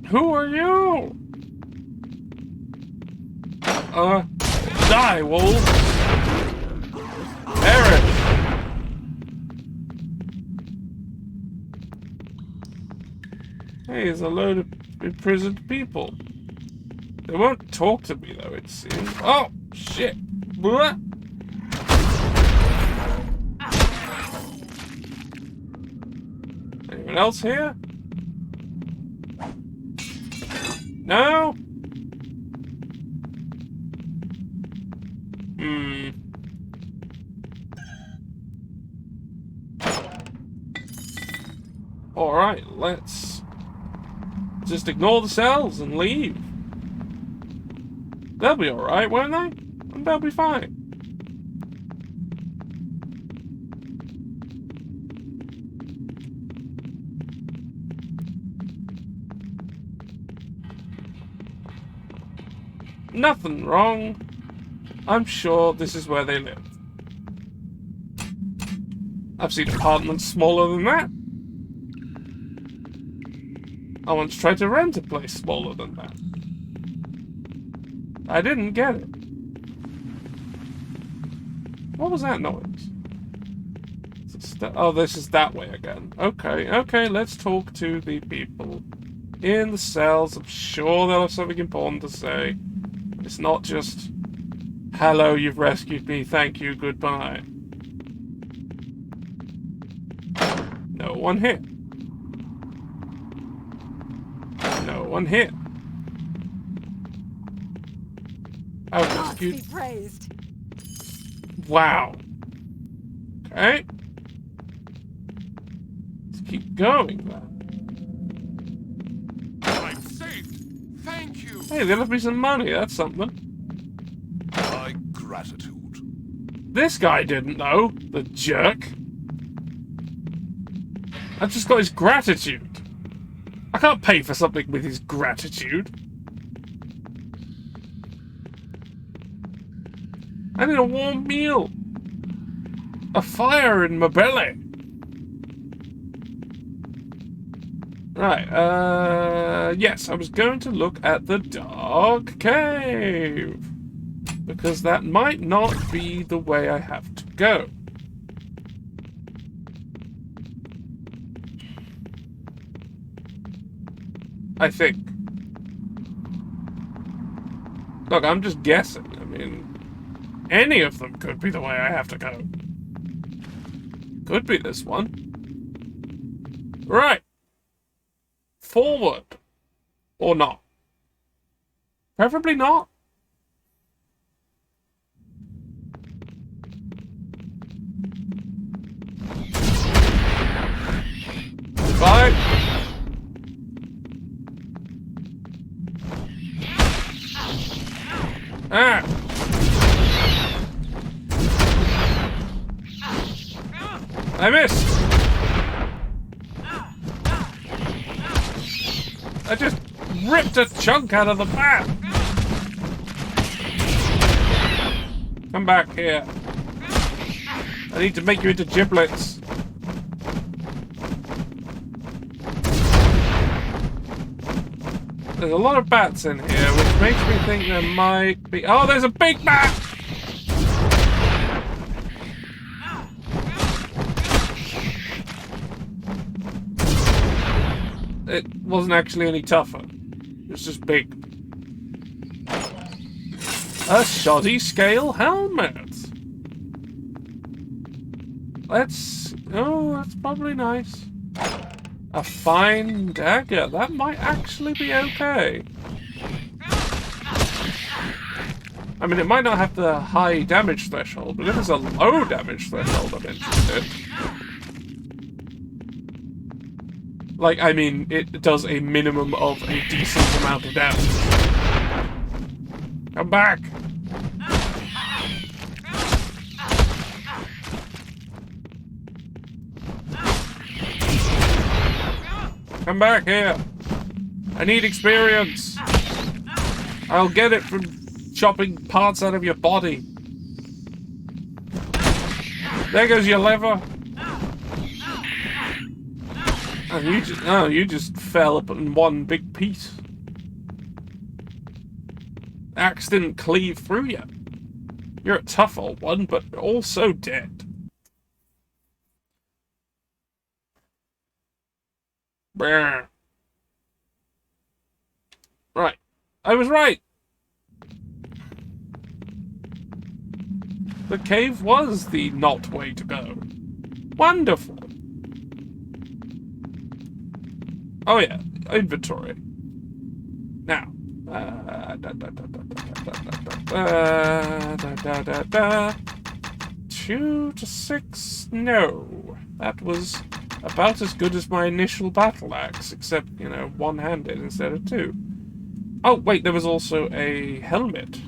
Who are you? Die, wolf! Perish! Hey, there's a load of imprisoned people. They won't talk to me, though, it seems. Oh, shit! Blah. Anyone else here? No? Alright, let's just ignore the cells and leave. They'll be alright, won't they? And they'll be fine. Nothing wrong. I'm sure this is where they live. I've seen apartments smaller than that. I once tried to rent a place smaller than that. I didn't get it. What was that noise? Oh, this is that way again. Okay, let's talk to the people in the cells. I'm sure they'll have something important to say. It's not just, hello, you've rescued me, thank you, goodbye. No one here. No one here. I rescued. God be praised. Wow. Okay. Let's keep going then. I'm saved. Thank you. Hey, they left me some money, that's something. My gratitude. This guy didn't know, the jerk. I've just got his gratitude. I can't pay for something with his gratitude. I need a warm meal. A fire in my belly. Right, yes, I was going to look at the dark cave. Because that might not be the way I have to go. I think. Look, I'm just guessing. I mean, any of them could be the way I have to go. Could be this one. Right. Forward. Or not. Preferably not. Goodbye. Ah. I missed. I just ripped a chunk out of the map. Come back here. I need to make you into giblets. There's a lot of bats in here, which makes me think there might be... Oh, there's a big bat! It wasn't actually any tougher. It's just big. A shoddy scale helmet. Let's... Oh, that's probably nice. A fine dagger. That might actually be okay. I mean, it might not have the high damage threshold, but if it's a low damage threshold, I'm interested. Like, I mean, it does a minimum of a decent amount of damage. Come back! Come back here! I need experience! I'll get it from chopping parts out of your body. There goes your liver. Oh, you just fell up in one big piece. Axe didn't cleave through you. You're a tough old one, but also dead. Brr. Right. I was right. The cave was the not way to go. Wonderful. Oh yeah, inventory. Now. 2 to 6? No. That was about as good as my initial battle axe, except, you know, one-handed instead of two. Oh, wait, there was also a helmet.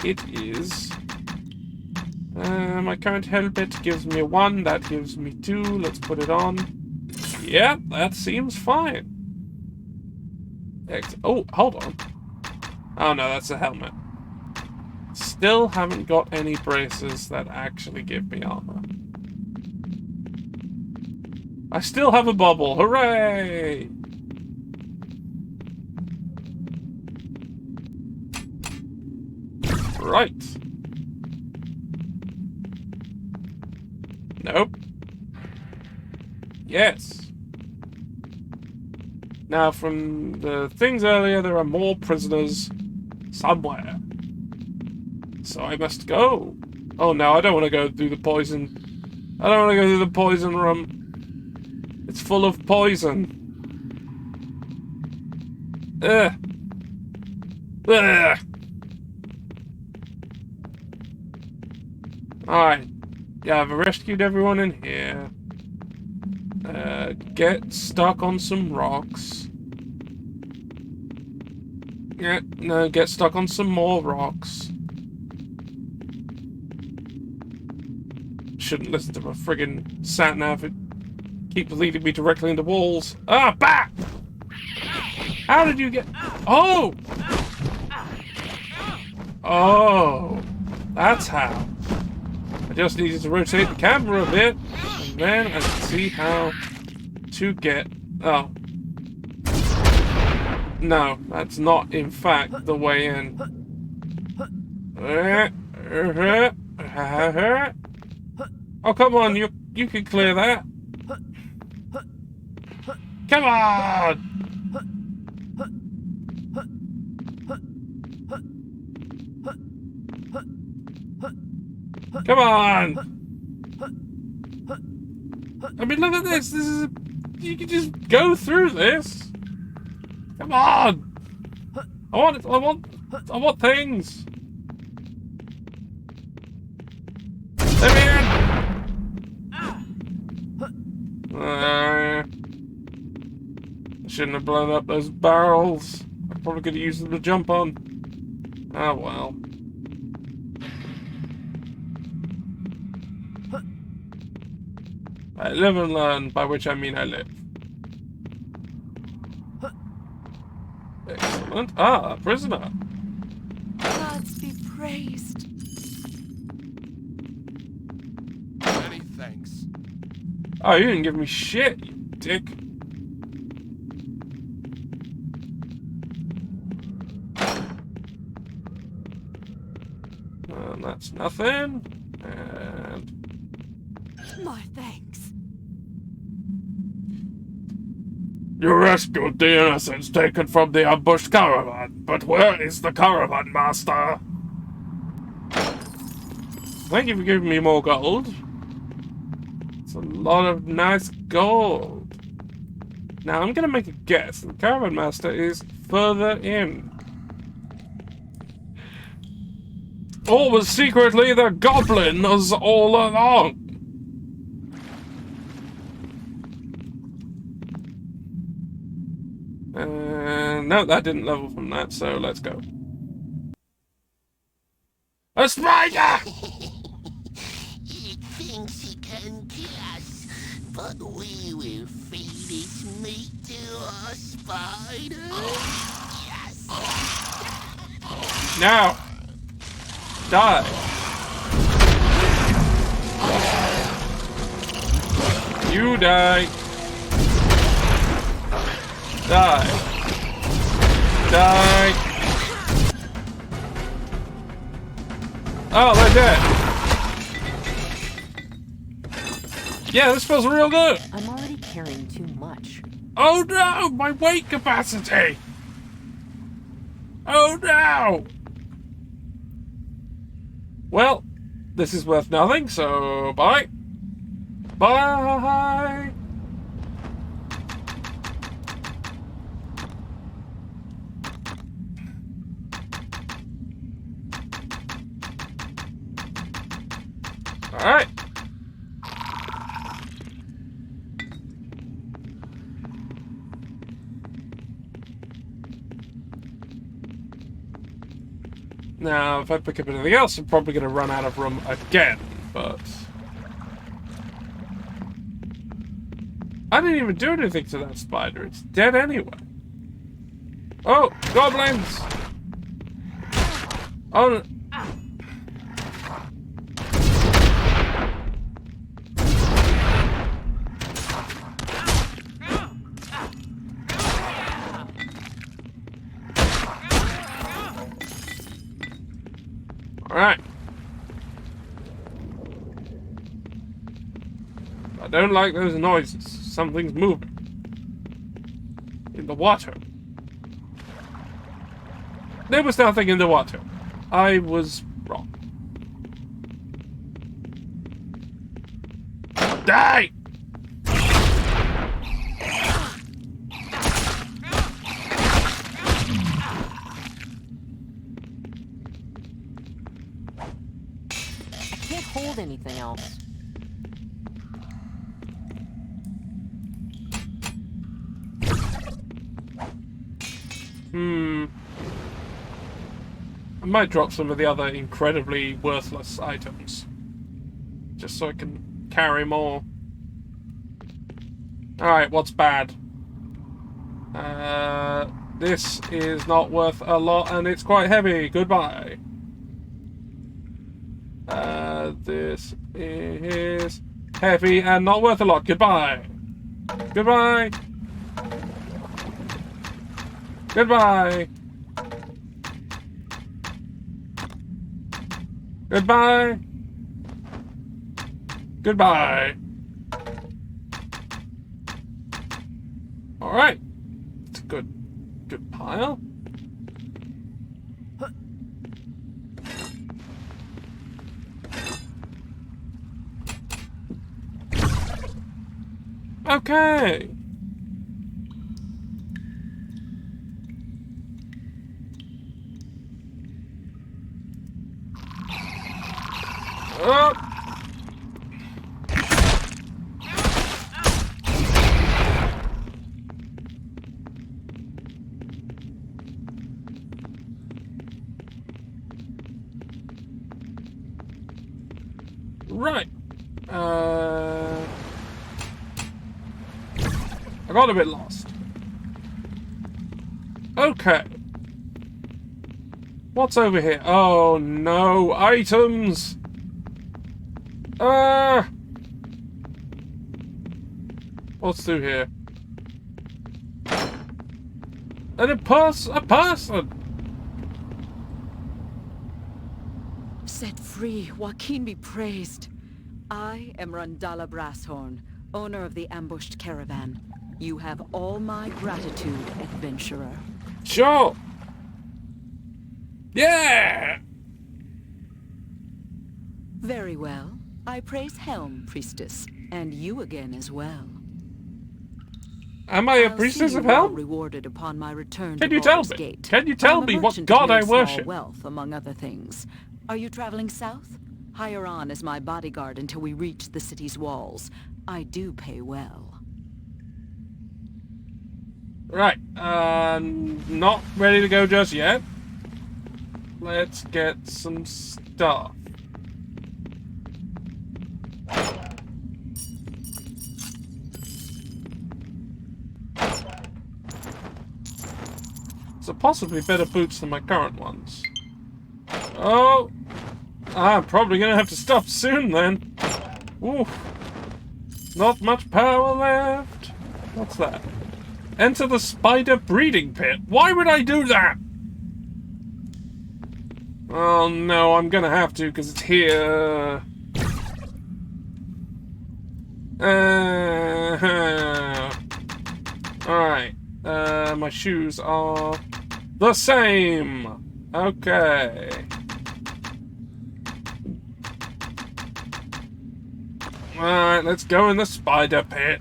It is... my current helmet gives me 1, that gives me 2. Let's put it on. Yep, that seems fine. Oh, hold on. Oh no, that's a helmet. Still haven't got any braces that actually give me armor. I still have a bubble. Hooray! Right. Nope. Yes. Now, from the things earlier, there are more prisoners somewhere. So I must go. Oh no, I don't want to go through the poison. I don't want to go through the poison room. It's full of poison. Ugh. Ugh. Alright. Yeah, I've rescued everyone in here. Get stuck on some rocks. Yeah, no, get stuck on some more rocks. Shouldn't listen to my friggin' sat-nav Keep leading me directly into walls. Ah, back! How did you get... Oh! Oh! That's how. I just needed to rotate the camera a bit, and then I can see how to get... Oh. No, that's not, in fact, the way in. Oh, come on, you can clear that. Come on! Come on! I mean, look at this. This is... You can just go through this. Come on! I want things. Let me in! I shouldn't have blown up those barrels. I probably could have used them to jump on. Oh well. I live and learn, by which I mean I live. Excellent. Ah, a prisoner. Gods be praised. Many thanks. Oh, you didn't give me shit, you dick. And that's nothing. And... My thanks. You rescued the innocents taken from the ambushed caravan, but where is the caravan master? Thank you for giving me more gold. It's a lot of nice gold. Now I'm gonna make a guess. The caravan master is further in. Or was secretly the goblins all along? No, that didn't level from that, so let's go. A spider! He thinks he can kill us, but we will feed its meat to our spider. Yes! Now! Die! You die! Die! Die! Oh, they're dead! Yeah, this feels real good! I'm already carrying too much. Oh no! My weight capacity! Oh no! Well, this is worth nothing, so bye! Bye! Alright. Now, if I pick up anything else, I'm probably going to run out of room again, but... I didn't even do anything to that spider. It's dead anyway. Oh, goblins! Oh, alright. I don't like those noises. Something's moving. In the water. There was nothing in the water. I was wrong. Die! Can't hold anything else. I might drop some of the other incredibly worthless items. Just so I can carry more. Alright, what's bad? This is not worth a lot and it's quite heavy. Goodbye. This is heavy and not worth a lot. Goodbye. Goodbye. Goodbye. Goodbye. Goodbye. Alright. It's a good pile. Okay. Oh. Right. I got a bit lost. Okay. What's over here? Oh no, items! What's through here? And a person! Set free, Joaquin be praised. I am Randala Brasshorn, owner of the ambushed caravan. You have all my gratitude, adventurer. Sure! Yeah! Very well. I praise Helm, priestess, and you again as well. Am I a I'll priestess see you of well Helm? rewarded upon my return Can to you tell Baldur's me? Gate. Can you tell I'm a me what merchant god of I no small worship? wealth, among other things. Are you traveling south? Hire on as my bodyguard until we reach the city's walls. I do pay well. Right, not ready to go just yet. Let's get some stuff. So possibly better boots than my current ones. Oh! I'm probably gonna have to stop soon then. Oof. Not much power left. What's that? Enter the spider breeding pit. Why would I do that? Oh no, I'm gonna have to because it's here. Alright. My shoes are the same. Okay. Alright, let's go in the spider pit.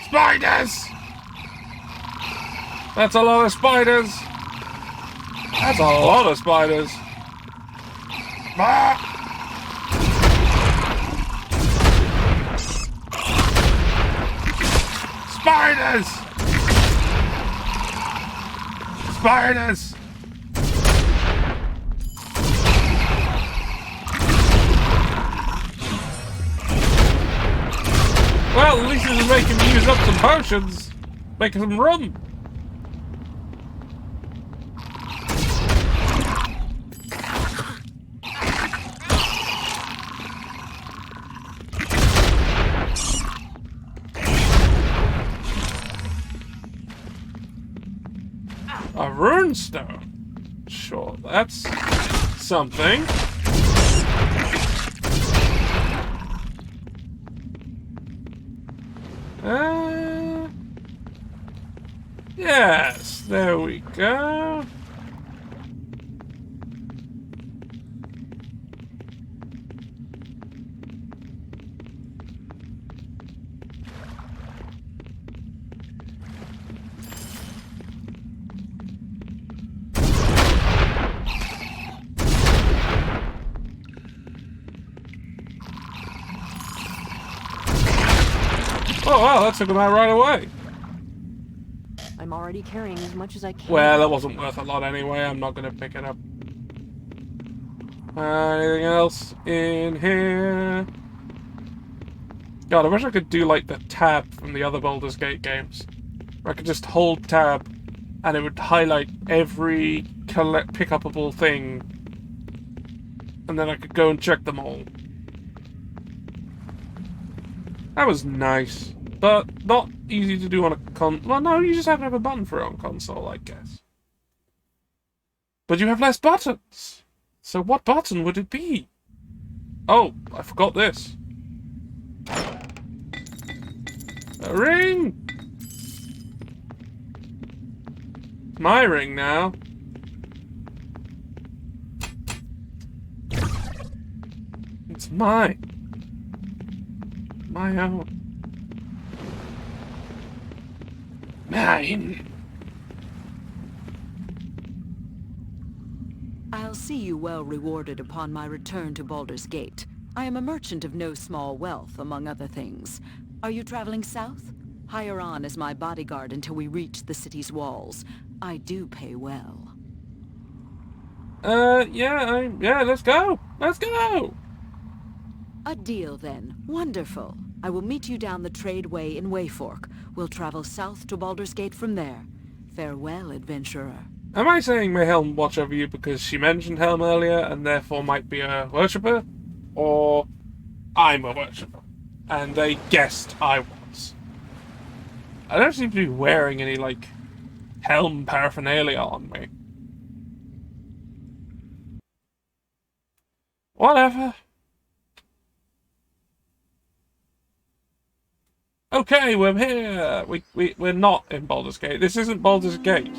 Spiders! That's a lot of spiders! That's a lot of spiders! Ah! Spiders! Spiders! Well, at least this is making me use up some potions. Making them run. A runestone. Sure, that's something. Yes, there we go. Oh wow, that took him out right away. I'm already carrying as much as I can. Well, it wasn't worth a lot anyway. I'm not going to pick it up. Anything else in here? God, I wish I could do like the tab from the other Baldur's Gate games. Where I could just hold tab and it would highlight every pick-upable thing. And then I could go and check them all. That was nice. But not easy to do on a well, no, you just have to have a button for it on console, I guess. But you have less buttons. So what button would it be? Oh, I forgot this. A ring! It's my ring now. It's mine. My own. Mine. I'll see you well rewarded upon my return to Baldur's Gate. I am a merchant of no small wealth, among other things. Are you traveling south? Hire on as my bodyguard until we reach the city's walls. I do pay well. Yeah, let's go. Let's go. A deal, then. Wonderful. I will meet you down the tradeway in Wayfork. We'll travel south to Baldur's Gate from there. Farewell, adventurer. Am I saying may Helm watch over you because she mentioned Helm earlier and therefore might be a worshipper? Or I'm a worshipper and they guessed I was? I don't seem to be wearing any, like, Helm paraphernalia on me. Whatever. Okay, we're here. We're not in Baldur's Gate. This isn't Baldur's Gate.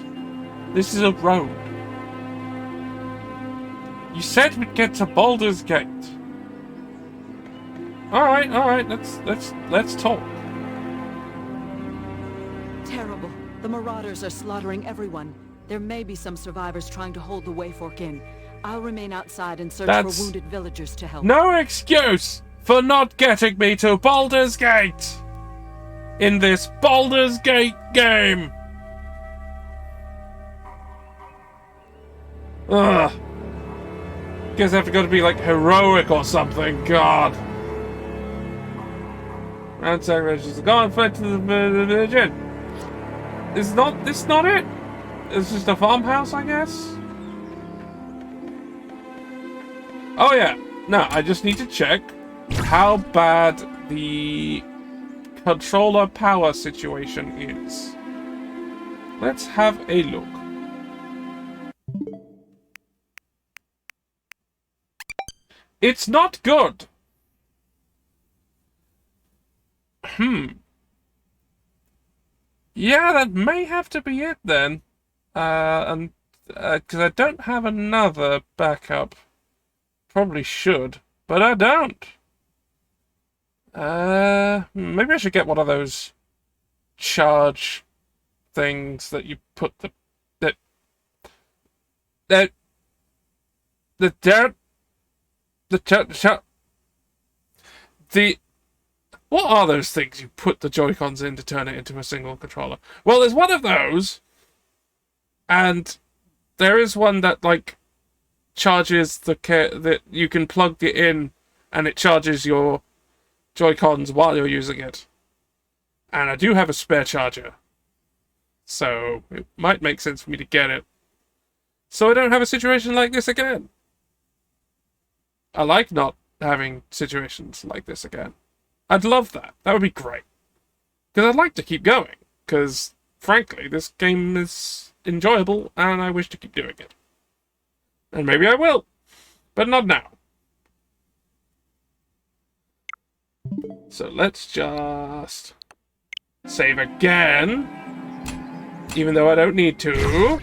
This is a road. You said we'd get to Baldur's Gate. All right. Let's talk. Terrible. The Marauders are slaughtering everyone. There may be some survivors trying to hold the Wayfork in. I'll remain outside and search for wounded villagers to help. No excuse for not getting me to Baldur's Gate in this Baldur's Gate game. Ugh. Guess I have to go to be like heroic or something. God. Ransack registers. Go and fled to the village inn. This not it? It's just a farmhouse, I guess? Oh yeah. No, I just need to check how bad the controller power situation is. Let's have a look. It's not good. Yeah, that may have to be it then. Because I don't have another backup. Probably should, but I don't. Maybe I should get one of those charge things that you put what are those things you put the Joy-Cons in to turn it into a single controller? Well, there's one of those, and there is one that, like, charges that you can plug it in, and it charges your Joy-Cons while you're using it. And I do have a spare charger, so it might make sense for me to get it, so I don't have a situation like this again. I like not having situations like this again. I'd love that. That would be great. Because I'd like to keep going. Because, frankly, this game is enjoyable, and I wish to keep doing it. And maybe I will. But not now. So let's just save again. Even though I don't need to.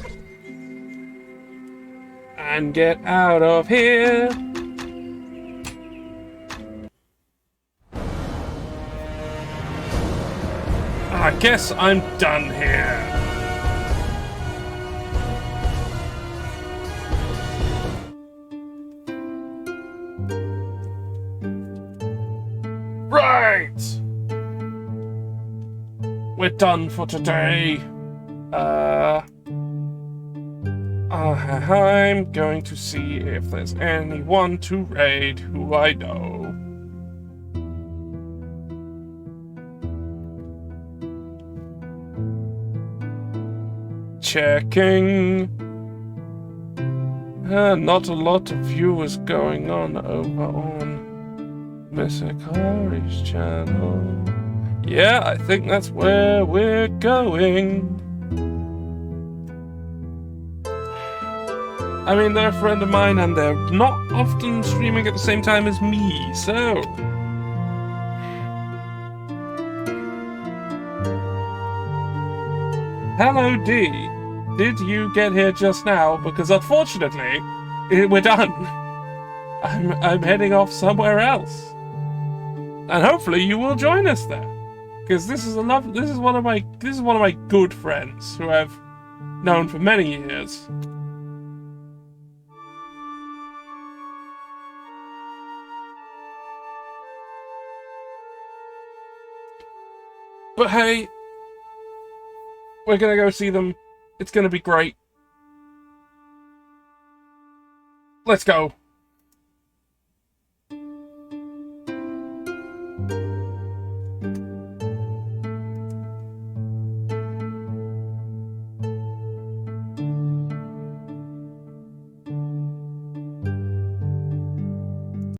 And get out of here. I guess I'm done here. Right! We're done for today. I'm going to see if there's anyone to raid who I know. Checking. Not a lot of viewers going on over on Miss Akari's channel. Yeah, I think that's where we're going. I mean, they're a friend of mine and they're not often streaming at the same time as me, so... Hello, D. Did you get here just now? Because unfortunately, we're done. I'm heading off somewhere else. And hopefully you will join us there. Because this is one of my good friends who I've known for many years. But hey, we're gonna go see them. It's gonna be great. Let's go.